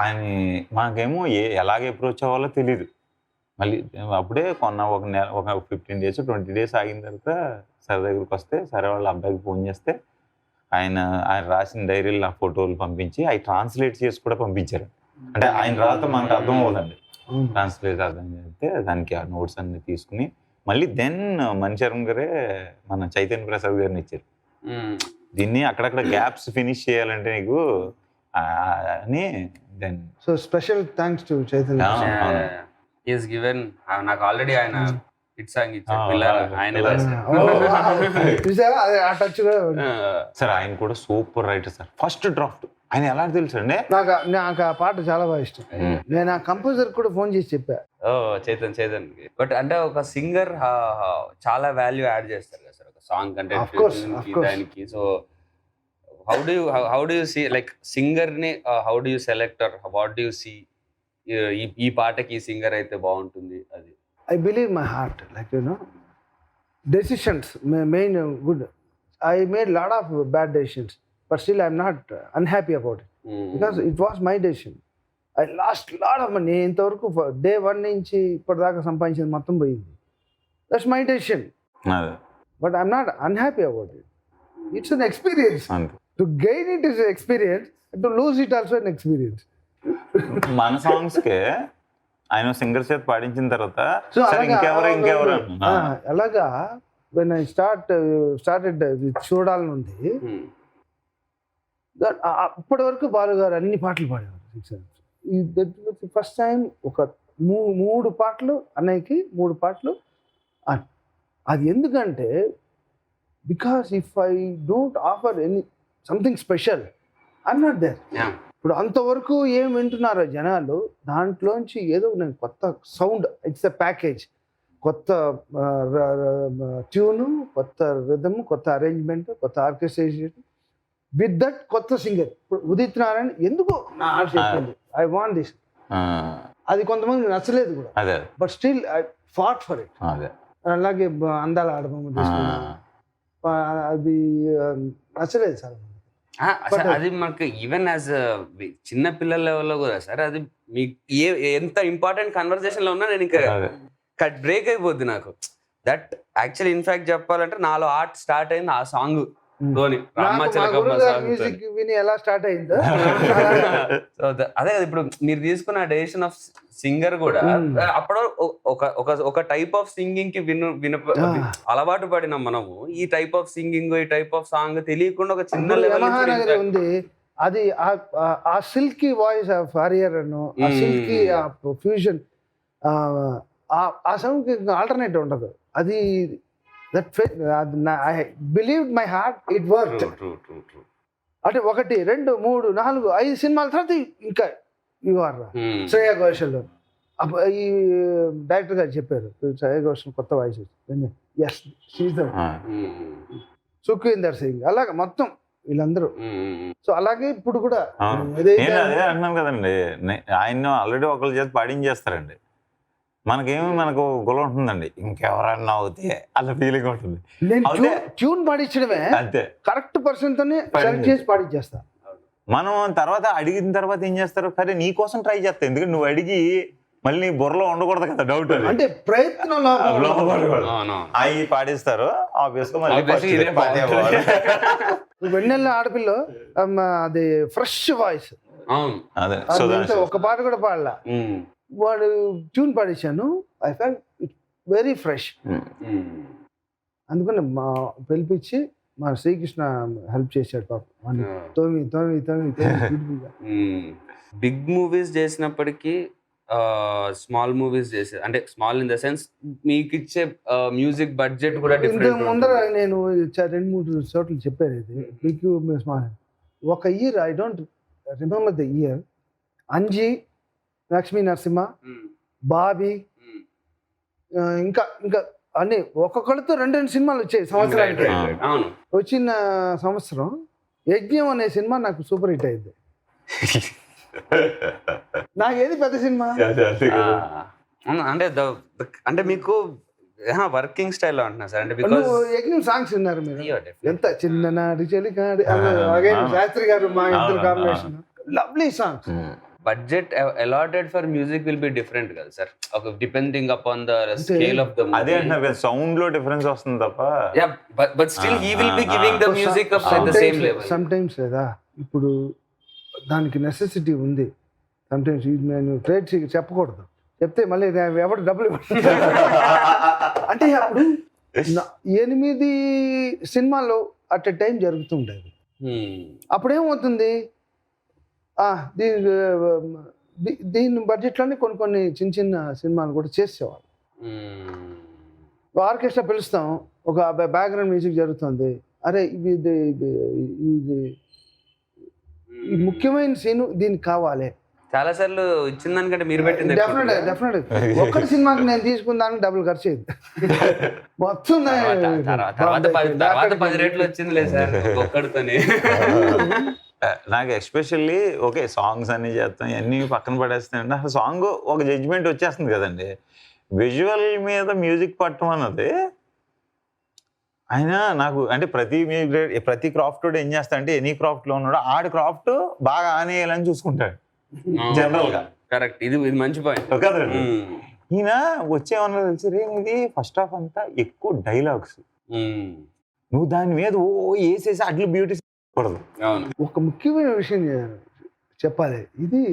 ఆయన మాకేమో ఎలాగ అప్రోచ్ అవ్వాలో తెలియదు. మళ్ళీ అప్పుడే ఒక నెల, ఒక 15 days 20 days ఆగిన తర్వాత సార్ దగ్గరికి వస్తే, సరే వాళ్ళ అబ్బాయికి ఫోన్ చేస్తే ఆయన రాసిన డైరీలు నా ఫోటోలు పంపించి అవి ట్రాన్స్లేట్ చేసి కూడా పంపించారు. అంటే ఆయన రాత మనకు అర్థం అవ్వదండి, ట్రాన్స్లేట్ అర్థం చేస్తే దానికి ఆ నోట్స్ అన్ని తీసుకుని మళ్ళీ దెన్ మణిశర్మ గారే మన చైతన్య ప్రసాద్ గారిని ఇచ్చారు. దీన్ని అక్కడక్కడ గ్యాప్స్ ఫినిష్ చేయాలంటే నీకు అని then so special thanks to Chaitanya. Is given నాకు ఆల్రెడీ ఆయన హిట్ సాంగ్ ఇచ్చారు. సార్ ఆయన కూడా super writer sir. First draft ఆయన ఎలా తెలుసు అండి నాకు ఆ పాట చాలా బాగా ఇష్టం. నేను ఆ కంపోజర్ కూడా ఫోన్ చేసి చెప్పా. చైతన్ బట్ అంటే ఒక సింగర్ చాలా వాల్యూ యాడ్ చేస్తారు కదా సార్ ఒక సాంగ్ కంటే దానికి. So how do you see like singer ని, how do you select or what do you see ఈ పాటకి ఈ సింగర్ అయితే బాగుంటుంది అది? I believe my heart, like decisions, main good. I made a lot of bad decisions, but still I'm not unhappy about it because it was my decision. I lost a lot of money. ఇంతవరకు day 1 నుంచి ఇప్పటిదాకా సంపాదించింది మొత్తం పోయింది. That's my decision. But I'm not unhappy about it. It's an experience. To gain it is an experience, and to lose it also an experience. మన సాంగ్స్కే ఆయన singer చేత పాడించిన తర్వాత ఇంకెవరు అలాగా when I started చూడాలి నుండి అప్పటి వరకు బాలు గారు అన్ని పాటలు పాడేవారు. ఫస్ట్ టైం ఒక 3 పాటలు అన్నయ్యకి 3 పాటలు. అది ఎందుకంటే because if I don't offer any something special I'm not there. ఇప్పుడు అంతవరకు ఏం వింటున్నారో జనాలు, దాంట్లోంచి ఏదో నేను కొత్త సౌండ్, ఇట్స్ ఎ ప్యాకేజ్, కొత్త ట్యూను, కొత్త రిథమ్, కొత్త అరేంజ్మెంట్, కొత్త ఆర్కెస్ట్రేషన్, విత్ దట్ కొత్త సింగర్. ఇప్పుడు ఉదిత్ నారాయణ ఎందుకు నా ఆట చెప్పింది, ఐ వాంట్ దిస్. అది కొంతమంది నచ్చలేదు కూడా, but still I fought for it. అలాగే అందాల ఆడబొమ్మ తీసుకున్నా, అది నచ్చలేదు సార్. అది మనకు ఈవెన్ యాజ్ చిన్న పిల్లల లెవెల్లో కూడా సార్, అది మీకు ఎంత ఇంపార్టెంట్ కన్వర్సేషన్ లో ఉన్నా నేను ఇంకా బ్రేక్ అయిపోద్ది నాకు. దట్ యాక్చువల్లీ ఇన్ఫాక్ట్ చెప్పాలంటే నాలో ఆర్ట్ స్టార్ట్ అయింది ఆ సాంగ్ తోని, ఎలా స్టార్ట్ అయిందో. అదే కదా ఇప్పుడు మీరు తీసుకున్న డెసిషన్ ఆఫ్ సింగర్ కూడా అప్పుడు ఒక టైప్ ఆఫ్ సింగింగ్ కి అలవాటు పడినాం మనము. ఈ టైప్ ఆఫ్ సింగింగ్, ఈ టైప్ ఆఫ్ సాంగ్ తెలియకుండా ఒక చిన్న లెవెల్ ఉంది. అది ఆ సిల్కీ వాయిస్ ఆఫ్ ఆరియర్ అను, ఆ సిల్కీ ఫ్యూజన్, ఆ సాంగ్ ఆల్టర్నేట్ ఉండదు. అది I believed my heart, it worked. True. అంటే 1 2 3 4 5 సినిమాల తర్వాత ఇంకా ఇవారు శ్రేయా ఘోషల్, ఈ డైరెక్టర్ గారు చెప్పారు శ్రేయా ఘోషల్ కొత్త వాయిస్ వచ్చింది. ఎస్, సుఖ్వీందర్ సింగ్, అలాగే మొత్తం వీళ్ళందరూ. సో అలాగే ఇప్పుడు కూడా అదే అంటున్నాను కదండి, ఆయన ఆల్రెడీ ఒకళ్ళ చేత పాడించేస్తారండి. మనకు గొల ఉంటుందండి, ఇంకెవరన్నా అవుతే అలా ఫీలింగ్ ఉంటుంది. ట్యూన్ పాడించడమే అంతే, కరెక్ట్ పర్సన్ తోనే సెలెక్ట్ చేసి పాడించేస్తా. మనం తర్వాత అడిగిన తర్వాత ఏం చేస్తారు, సరే నీ కోసం ట్రై చేస్తా, ఎందుకంటే నువ్వు అడిగి మళ్ళీ నీ బుర్రలో ఉండకూడదు కదా డౌట్. అంటే ప్రయత్నంలో అవి పాడిస్తారు. వెన్నెల ఆడపిల్ల అది ఫ్రెష్ వాయిస్, ఒక పాట కూడా పాడలా, వాడు ట్యూన్ పాడించాను. I felt it very fresh. అందుకని మా పిలిపించి మా శ్రీకృష్ణ హెల్ప్ చేశాడు పాపం. బిగ్ మూవీస్ చేసినప్పటికీ స్మాల్ మూవీస్ చేసే, అంటే స్మాల్ ఇన్ ద సెన్స్ మీకు ఇచ్చే మ్యూజిక్ బడ్జెట్ కూడా డిఫరెంట్. ముందర నేను 2-3 చోట్ల చెప్పాను ఇది బిగ్ స్మాల్. ఒక year I don't remember the year, Anji, Lakshmi Narasimha, Bobby, ఇంకా అన్ని ఒక్కొక్కరితో 2 సినిమాలు వచ్చాయి సంవత్సరానికి. వచ్చిన సంవత్సరం యజ్ఞం అనే సినిమా నాకు సూపర్ హిట్ అయింది. నాకేది పెద్ద సినిమా అంటే మీకు వర్కింగ్ స్టైల్ అంటున్నా సార్. అంటే యజ్ఞం సాంగ్స్ విన్నారు మీరు, ఎంత చిన్ననాటి చెలికాడి, శాస్త్రి గారు మా ఇద్దరు combination, lovely songs. Budget allotted for music will be different కదా సార్, ఒక depending upon the scale of the అదే అంటున్నారు కదా, సౌండ్ లో డిఫరెన్స్ వస్తుంది తప్ప. But still he will be giving the music at the same level. Some times లేదా ఇప్పుడు దానికి నెసెసిటీ ఉంది. సమ్ టైమ్స్ నేను ట్రేడ్ చెప్పకూడదు, చెప్తే మళ్ళీ ఎవరు డబ్బులు అంటే అప్పుడు 8 సినిమాలు అట్ ఎ టైం జరుగుతుండేది. అప్పుడేమవుతుంది, దీని బడ్జెట్లోనే కొన్ని చిన్న సినిమాలు కూడా చేసేవాళ్ళు. ఆర్కెస్ట్రా పిలుస్తాం, ఒక బ్యాక్గ్రౌండ్ మ్యూజిక్ జరుగుతుంది, అరే ఇది ముఖ్యమైన సీను దీనికి కావాలి. చాలా సార్లు ఇచ్చిన దానికంటే మీరు పెట్టింది డెఫినెట్ ఒక్కటి సినిమాకి నేను తీసుకున్న దానికి డబ్బులు ఖర్చు అయింది మొత్తం. తర్వాత 10 రేట్లు వచ్చింది లేదు సార్ ఒక్కడితోనే. నాకు ఎస్పెషల్లీ ఓకే సాంగ్స్ అన్ని చేస్తాం, ఇవన్నీ పక్కన పడేస్తాయండి. అసలు సాంగ్ ఒక జడ్జిమెంట్ వచ్చేస్తుంది కదండి. విజువల్ మీద మ్యూజిక్ పట్టడం అన్నది ఆయన నాకు అంటే ప్రతి క్రాఫ్ట్ ఏం చేస్తా అంటే ఎనీ క్రాఫ్ట్ లో ఉన్నాడు ఆడి క్రాఫ్ట్ బాగా ఆనేయాలని చూసుకుంటాడు జనరల్ గా. కరెక్ట్, ఇది మంచి పాయింట్ కదండి. ఈయన వచ్చేమన్నా తెలిసి రే ఇది ఫస్ట్ హాఫ్ అంతా ఎక్కువ డైలాగ్స్, నువ్వు దాని మీద వేసేసి అట్లు బ్యూటీ కూడదు. ఒక ముఖ్యమైన విషయం చెప్పాలి, ఇది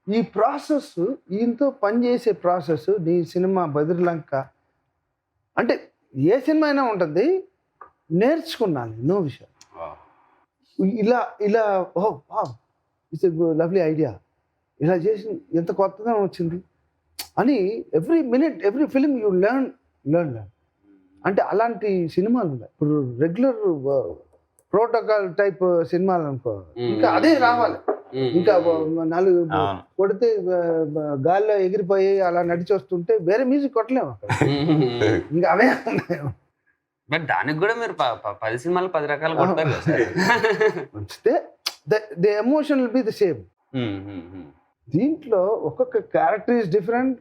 ఈ ప్రాసెస్ ఈయనతో పనిచేసే ప్రాసెస్. నీ సినిమా బదిర్లంక అంటే ఏ సినిమా అయినా ఉంటుంది, నేర్చుకున్నాను ఎన్నో విషయాలు. ఇలా ఇట్స్ లవ్లీ ఐడియా, ఇలా చేసి ఎంత కొత్తగా వచ్చింది అని every minute every film you learn అంటే అలాంటి సినిమాలు ఉన్నాయి. ఇప్పుడు రెగ్యులర్ ప్రోటోకాల్ టైప్ సినిమాలు అనుకో, ఇంకా అదే రావాలి, ఇంకా 4 కొడితే గాల్లో ఎగిరిపోయి అలా నడిచి వస్తుంటే వేరే మ్యూజిక్ కొట్టలేము అక్కడ, ఇంకా అవే ఉన్నాయి. బట్ దానికి కూడా మీరు 10 సినిమాలు 10 రకాలు కొడతారు కదా. The emotion will be the same. దీంట్లో ఒక్కొక్క క్యారెక్టర్ ఇస్ డిఫరెంట్,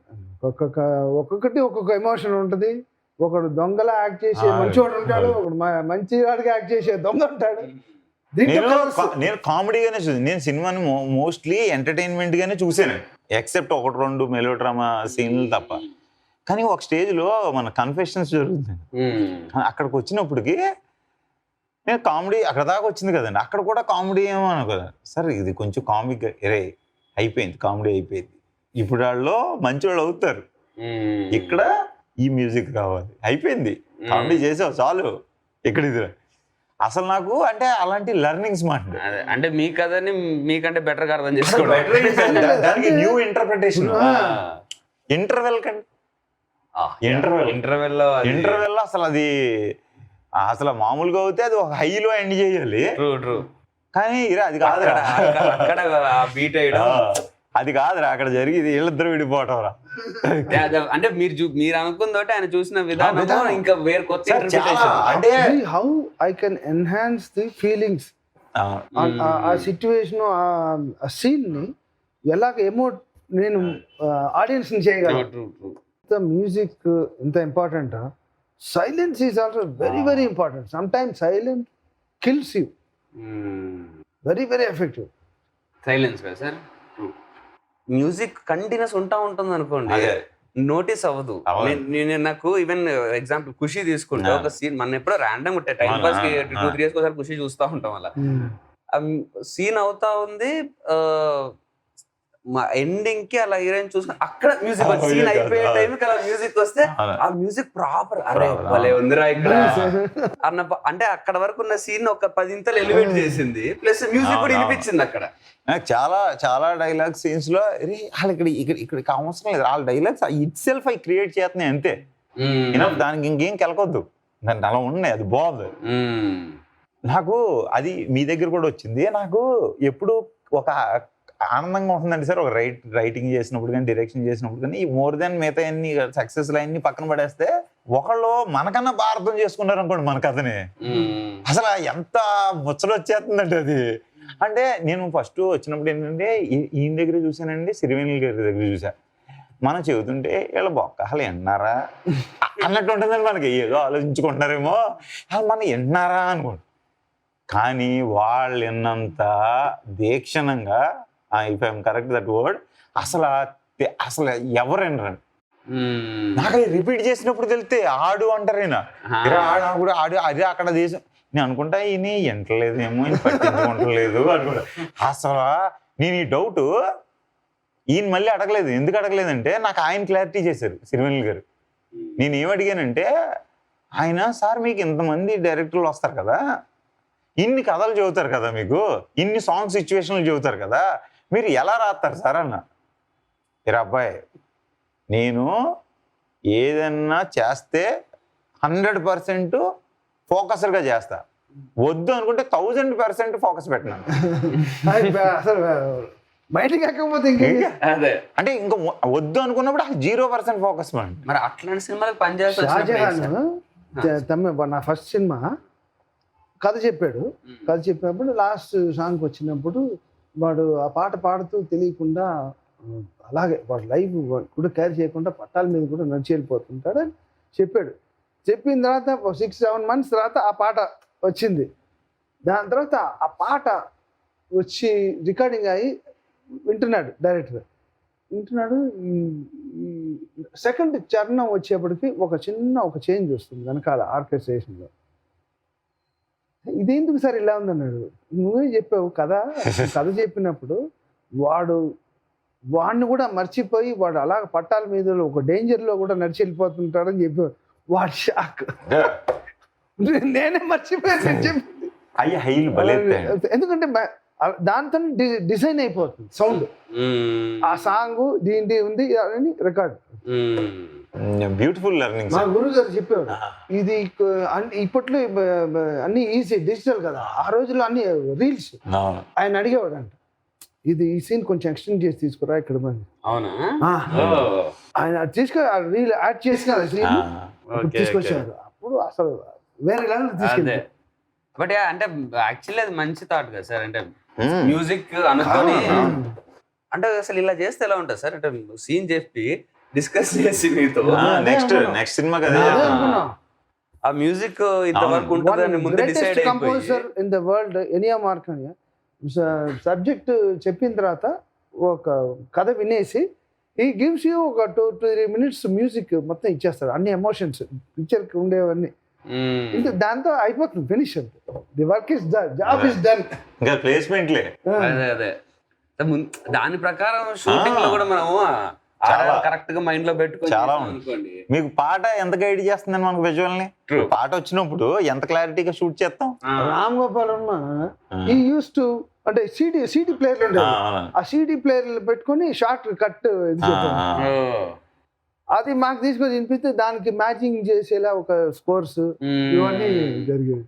ఒక్కొక్కటి ఒక్కొక్క ఎమోషన్ ఉంటుంది. ఒకడు దొంగలా యాక్ట్ చేసే మంచివాడు ఉంటాడు, ఒకడు మంచి వాడికి యాక్ట్ చేసే దొంగ ఉంటాడు. నేను కామెడీగానే చూసాను, నేను సినిమాని మోస్ట్లీ ఎంటర్టైన్మెంట్ గానే చూసాను, ఎక్సెప్ట్ 1-2 మెలో డ్రామా సీన్లు తప్ప. కానీ ఒక స్టేజ్ లో మన కన్ఫెషన్స్ జరుగుతుంది, అక్కడికి వచ్చినప్పటికి నేను కామెడీ అక్కడ దాకా వచ్చింది కదండి, అక్కడ కూడా కామెడీ ఏమో అనుకోదా సార్, ఇది కొంచెం కామిక్ అయిపోయింది, కామెడీ అయిపోయింది. ఇప్పుడు వాళ్ళు మంచి వాళ్ళు అవుతారు, ఇక్కడ ఈ మ్యూజిక్ కావాలి, అయిపోయింది, కామెడీ చేసావు చాలు, ఇక్కడ ఇది అసలు నాకు అంటే అలాంటి లెర్నింగ్స్ మాట. అంటే మీ కథని మీకంటే బెటర్ గా అర్థం చేసుకోవడం, దానికి న్యూ ఇంటర్ప్రిటేషన్. ఇంటర్వెల్ కంటే ఇంటర్వెల్ అసలు అది అసలు మామూలుగా అవుతే అది ఒక హైలో ఎండ్ చేయాలి, కానీ అది కాదురా, బీట్ అయ్యడం అది కాదురా, అక్కడ జరిగేది వీళ్ళిద్దరు విడిపోవటం రా. అంటే మీరు అనుకుందోటి ఆయన చూసిన విధానం ఇంకా వేరే కొత్త అంటే how I can enhance the feelings, ఆ సిచ్యువేషన్, ఆ సీన్ ని ఎలాగ నేను ఆడియన్స్ ని చేయగలను. మ్యూజిక్ ఇంత important, silence is also very important. Some times silence kills you, very effective silence కదా సార్. మ్యూజిక్ కంటిన్యూస్ ఉంటుంది అనుకోండి, నోటీస్ అవ్వదు. నేను నాకు ఈవెన్ ఎగ్జాంపుల్ ఖుషి తీసుకుంటే ఒక సీన్ మన ఎప్పుడో ర్యాండమ్ ఉంటాయి, టైం పాస్ కి 2-3 years ఒకసారి ఖుషి చూస్తూ ఉంటాం, అలా సీన్ అవుతా ఉంది, మా ఎండింగ్ కి అలా హీరోయిన్ చూసుకుని అక్కడ మ్యూజిక్ సీన్ అయిపోయే టైంకి అలా మ్యూజిక్ వస్తే ఆ మ్యూజిక్ ప్రాపర్ అరే భలే ఉందిరా ఇక్కడ అన్న, అంటే అక్కడ వరకు ఉన్న సీన్ ఒక 10 ఇంతలు ఎలివేట్ చేసింది, ప్లస్ మ్యూజిక్ కూడా వినిపించింది అక్కడ. నాకు చాలా డైలాగ్ సీన్స్ లో వాళ్ళు ఇక్కడికి అవసరం లేదు, వాళ్ళ డైలాగ్స్ ఇట్ సెల్ఫ్ అవి క్రియేట్ చేస్తున్నాయి అంతే, దానికి ఇంకేం కెలకొద్దు, దాన్ని అలా ఉన్నాయి, అది బాగుంది. నాకు అది మీ దగ్గర కూడా వచ్చింది. నాకు ఎప్పుడు ఒక ఆనందంగా ఉంటుందండి సార్, ఒక రైటింగ్ చేసినప్పుడు కానీ డైరెక్షన్ చేసినప్పుడు కానీ మోర్ దెన్ మిగతా అన్ని సక్సెస్ లైన్ని పక్కన పడేస్తే ఒకళ్ళు మనకన్నా బాగా అర్థం చేసుకున్నారు అనుకోండి మన కథని, అసలు ఎంత ముచ్చట వచ్చేస్తుందంటే అది. అంటే నేను ఫస్ట్ వచ్చినప్పుడు ఏంటంటే ఈయన దగ్గర చూసానండి, సిరివేణుల గారి దగ్గర చూసా, మనం చెబుతుంటే వీళ్ళ బొక్క అసలు వింటున్నారా అన్నట్టు ఉంటుందండి, మనకి ఏదో ఆలోచించుకుంటున్నారేమో, అసలు మనం వింటున్నారా అనుకోండి. కానీ వాళ్ళు విన్నంత దీక్షణంగా if I'm correct that word, అసలు అసలు ఎవరైనా నాకు అది రిపీట్ చేసినప్పుడు తెలితే ఆడు అంటారైనా కూడా ఆడు అదే అక్కడ దేశం. నేను అనుకుంటా ఈయన ఎంటలేదేమో, ఈయన పట్టించుకుంటలేదు అనుకుంటా. అసలు నేను ఈ డౌట్ ఈయన మళ్ళీ అడగలేదు. ఎందుకు అడగలేదంటే నాకు ఆయన క్లారిటీ చేశారు సిరివెన్నెల గారు. నేను ఏం అడిగానంటే, ఆయన సార్ మీకు ఇంతమంది డైరెక్టర్లు వస్తారు కదా, ఇన్ని కథలు చెబుతారు కదా, మీకు ఇన్ని సాంగ్ సిచ్యువేషన్లు చెబుతారు కదా, మీరు ఎలా రాస్తారు సార్ అన్న. అబ్బాయి నేను ఏదన్నా చేస్తే 100% ఫోకస్డ్గా చేస్తా, వద్దు అనుకుంటే 1000% ఫోకస్ పెట్టినాను. అసలు బయటకి ఎక్కకపోతే అదే అంటే ఇంకా వద్దు అనుకున్నప్పుడు 0% ఫోకస్ పడండి. మరి అట్లాంటి సినిమాలకు పనిచేయాల్సి నా ఫస్ట్ సినిమా కథ చెప్పాడు. కథ చెప్పినప్పుడు లాస్ట్ సాంగ్ వచ్చినప్పుడు వాడు ఆ పాట పాడుతూ తెలియకుండా అలాగే వాడు లైఫ్ కూడా క్యారీ చేయకుండా పట్టాల మీద కూడా నడిచి వెళ్ళిపోతుంటాడు అని చెప్పాడు. చెప్పిన తర్వాత 6-7 months తర్వాత ఆ పాట వచ్చింది. దాని తర్వాత ఆ పాట వచ్చి రికార్డింగ్ అయ్యి వింటున్నాడు డైరెక్టర్. వింటున్నాడు. ఈ సెకండ్ చరణం వచ్చేప్పటికి ఒక చేంజ్ వస్తుంది వెనకాల ఆర్కెస్ట్రేషన్లో. ఇదేందుకు సార్ ఇలా ఉందన్నాడు. నువ్వే చెప్పావు కదా, కథ చెప్పినప్పుడు వాడిని కూడా మర్చిపోయి వాడు అలా పట్టాల మీద ఒక డేంజర్లో కూడా నడిచి వెళ్ళిపోతుంటాడని చెప్పాడు. వాడు షాక్. నేనే మర్చిపోయాను చెప్పి. ఎందుకంటే దాంతో డిజైన్ అయిపోతుంది సౌండ్. ఆ సాంగ్ దీంట్లో ఉంది అని రికార్డ్. Beautiful learning. మా గురువు గారు చెప్పాడు, ఇది ఇప్పట్లో అన్ని ఈజీ డిజిటల్ కదా, ఆ రోజుల్లో అన్ని రీల్స్. ఆయన అడిగేవాడు అంట, ఇది ఈ సీన్ కొంచెం ఎక్స్టెండ్ చేసి తీసుకురా ఇక్కడ మంది. ఆయన రీల్ యాడ్ చేసిన తీసుకొచ్చాడు. అప్పుడు అసలు వేరే లెవెల్ తీసుకెళ్ళాడు. బట్ అంటే యాక్చువల్లీ అది మంచి థాట్ కదా సార్. అంటే మ్యూజిక్ అనుకొని అంటే అసలు ఇలా చేస్తే ఎలా ఉంటుంది సార్? అంటే సీన్ చెప్పి డిస్కస్ చేసి మీతో నెక్స్ట్ సినిమా కదా ఆ మ్యూజిక్ ఇంతవరకు ఉంటుందని ముందు డిసైడ్ అయిపోయి composer in the world Ennio Morricone subject చెప్పిన తర్వాత ఒక కథ వినేసి ఈ గివ్స్ యూ ఒక 2-3 minutes మ్యూజిక్ మొత్తం ఇచ్చేస్తాడు. అన్ని ఎమోషన్స్ పిక్చర్కి ఉండేవన్నీ ఇంకా దాంతో అయిపోతుంది, finish. The work is done, job is done. ఇంకా ప్లేస్మెంట్లే. అదే దాని ప్రకారం షూటింగ్ లో కూడా మనము కరెక్ట్ గా మైండ్ లో పెట్టుకొని చాలా అనుకోండి. మీకు పాట ఎంత గైడ్ చేస్తుందని మనకు విజువల్ ని. పాట వచ్చినప్పుడు ఎంత క్లారిటీగా షూట్ చేస్తాం. రామ్ గోపాల్ వర్మ ఈ యూస్ టు అంటే సిడి ప్లేయర్లు ఉండేది. ఆ సిడి ప్లేయర్లు పెట్టుకొని షార్ట్ కట్ అది మాకు తీసుకొని వినిపిస్తే దానికి మ్యాచింగ్ చేసేలా ఒక స్కోర్స్ ఇవన్నీ జరిగేది.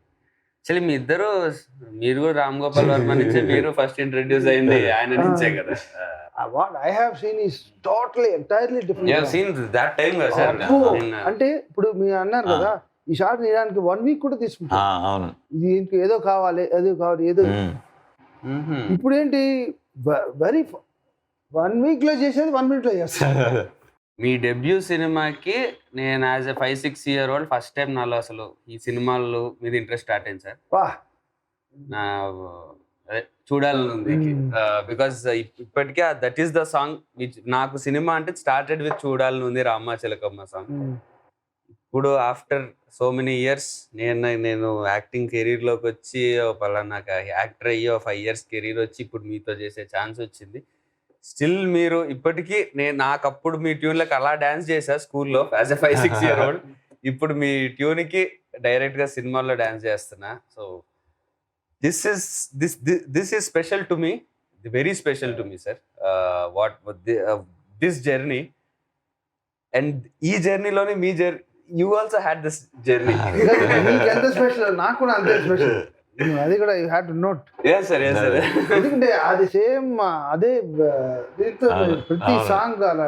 యాక్చువల్లీ మీ ఇద్దరు, మీరు కూడా రామ్ గోపాల్ వర్మ నుంచే మీరు ఫస్ట్ ఇంట్రడ్యూస్ అయింది ఆయన నుంచే కదా. What I have seen is totally entirely different. You have seen that time కదా సార్. అంటే ఇప్పుడు మీరు అన్నారు కదా ఈ షార్ట్ తీయడానికి 1 week కూడా తీసుకుంటాం. ఇది ఏదో కావాలి ఏదో. ఇప్పుడు ఏంటి వెరీ 1 week లో చేసేది 1 minute లో చేస్తాను. మీ డెబ్యూ సినిమాకి నేను as a 5-6 year old first time నాలో అసలు ఈ సినిమాల్లో మీద ఇంట్రెస్ట్ స్టార్ట్ అయింది సార్. నా అదే చూడాలని ఉంది బికాస్ ఇప్పటికే that is the song which నాకు సినిమా అంటే స్టార్టెడ్ విత్ చూడాలని ఉంది, రామ్మ చిలకమ్మ సాంగ్. ఇప్పుడు ఆఫ్టర్ సో మెనీ ఇయర్స్ నేను యాక్టింగ్ కెరీర్లోకి వచ్చి పలానా యాక్టర్ అయ్యి 5 years కెరీర్ వచ్చి ఇప్పుడు మీతో చేసే ఛాన్స్ వచ్చింది. స్టిల్ మీరు ఇప్పటికీ నాకు అప్పుడు మీ ట్యూన్లకు అలా డాన్స్ చేశా స్కూల్లో యాజ్ ఎ 5-6 year old. ఇప్పుడు మీ ట్యూన్కి డైరెక్ట్గా సినిమాల్లో డాన్స్ చేస్తున్నా. So this is special to me, very special to me, sir. This journey and ee journey lone me journey, you also had this journey. Meeku enta special naaku kuda ante special. అది కూడా you have to note. Yes sir. ఎందుకంటే అది same అదే దీంతో ప్రతి song అలా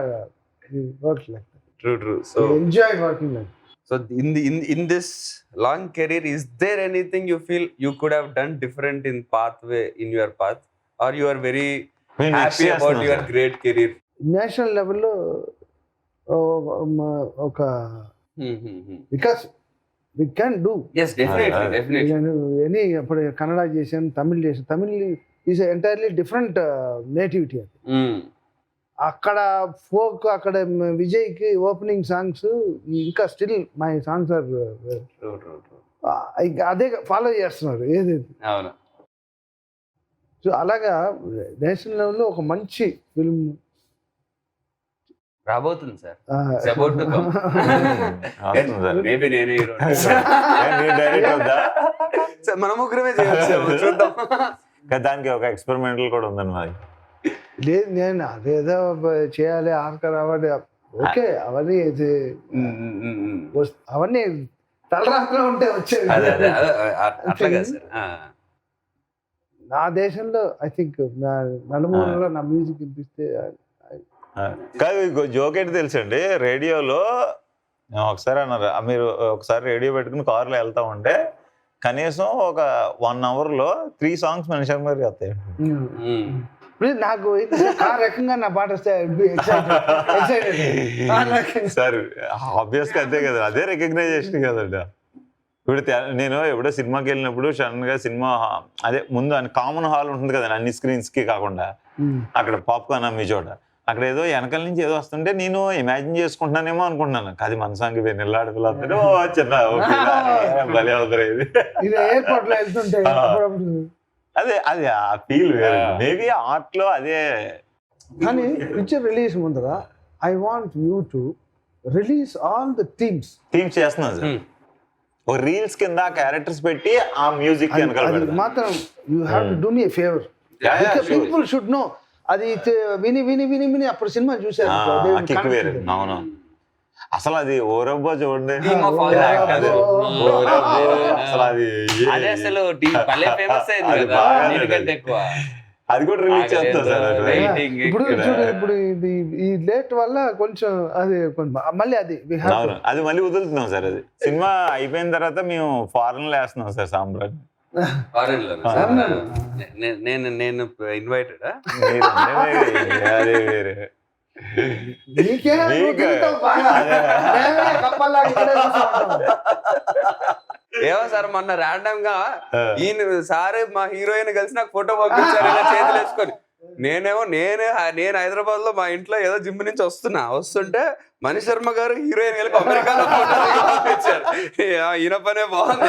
work like true so enjoy working like. So in this long career, is there anything you feel you could have done different in your path, or you are very happy about your great career? National level lo oka because we can do. Yes, definitely. any appudu kannada chesam, tamil is entirely different nativity అది. అక్కడ folk, అక్కడ విజయ్కి opening songs ఇంకా still my songs are అదే follow చేస్తున్నారు ఏదైతే. అవును. So అలాగా నేషనల్ లెవెల్లో ఒక మంచి ఫిల్మ్ రాబోతుంది సార్. మేబీ నేనే హీరో. డైరెక్ట్ అవుతా మన ముగ్గురమే చేయొచ్చు, చూద్దాం. దానికి ఒక ఎక్స్పెరిమెంటల్ కూడా ఉందండి మాది. లేదు, నేను అదేదో చేయాలి ఆస్కార్ అవార్డు ఓకే, అవన్నీ అవన్నీ తలరాత్రిలో ఉంటే వచ్చేది. అట్లా కదా సార్. నా దేశంలో ఐ థింక్ నలుమూలలో నా మ్యూజిక్ వినిపిస్తే కాదు. జోక్ ఏంటి తెలుసండి, రేడియోలో ఒకసారి అన్నారు, మీరు ఒకసారి రేడియో పెట్టుకుని కార్లో వెళ్తా ఉంటే కనీసం ఒక 1 hourలో 3 songs మనిషి గారు వస్తాయి. నాకు ఆ రకంగా నా పాట వస్తే సార్ ఆబ్వియస్ గా అంతే కదా, అదే రికగ్నైజేషన్ కదండి. ఇప్పుడు నేను ఎప్పుడో సినిమాకి వెళ్ళినప్పుడు సడన్ గా సినిమా అదే ముందు కామన్ హాల్ ఉంటుంది కదండి అన్ని స్క్రీన్స్ కి కాకుండా, అక్కడ పాప్కార్న్ అమ్మే చోట అక్కడ ఏదో వెనకాల నుంచి ఏదో వస్తుంటే నేను ఇమాజిన్ చేసుకుంటున్నానేమో అనుకుంటున్నాను. అది మనసాంగి వెన్నెల్లాడుకులు చిన్న భలే అవుతారు ఇది. ఎయిర్పోర్ట్ లో వెళ్తుంటే అదే అది ఆ ఫీల్ వేరే. మేబీ ఆర్ట్ లో అదే. కానీ పిక్చర్ రిలీజ్ ముందర I want you to release all the themes చేస్తున్నాం సార్. ఒక రీల్స్ కింద క్యారెక్టర్స్ పెట్టి ఆ మ్యూజిక్ మాత్రం you have to do me favour. People should know. అది విని విని విని విని అప్పుడు సినిమా చూసారు. అవును, అసలు అది ఓరబ్బా చూడండి, అసలు అది కూడా రిలీజ్ చేస్తాం సార్. ఇప్పుడు ఈ లేట్ వల్ల కొంచెం అది మళ్ళీ అది మళ్ళీ వదులుతున్నాం సార్. అది సినిమా అయిపోయిన తర్వాత మేము ఫారెన్ లో వేస్తున్నాం సార్ సాంబ్రాజ్యం. నేను ఇన్వైటెడ్. ఏమో సార్ మొన్న ర్యాండమ్ గా ఈయన సారే మా హీరోయిన్ కలిసి నాకు ఫోటో పంపించారు ఇలా చేతులు వేసుకొని. నేను హైదరాబాద్ లో మా ఇంట్లో ఏదో జిమ్ నుంచి వస్తుంటే మణి శర్మ గారు హీరోయిన్ కలిపి అమెరికాలో ఫోటో పంపించారు. ఈయన పనే బాగుంది.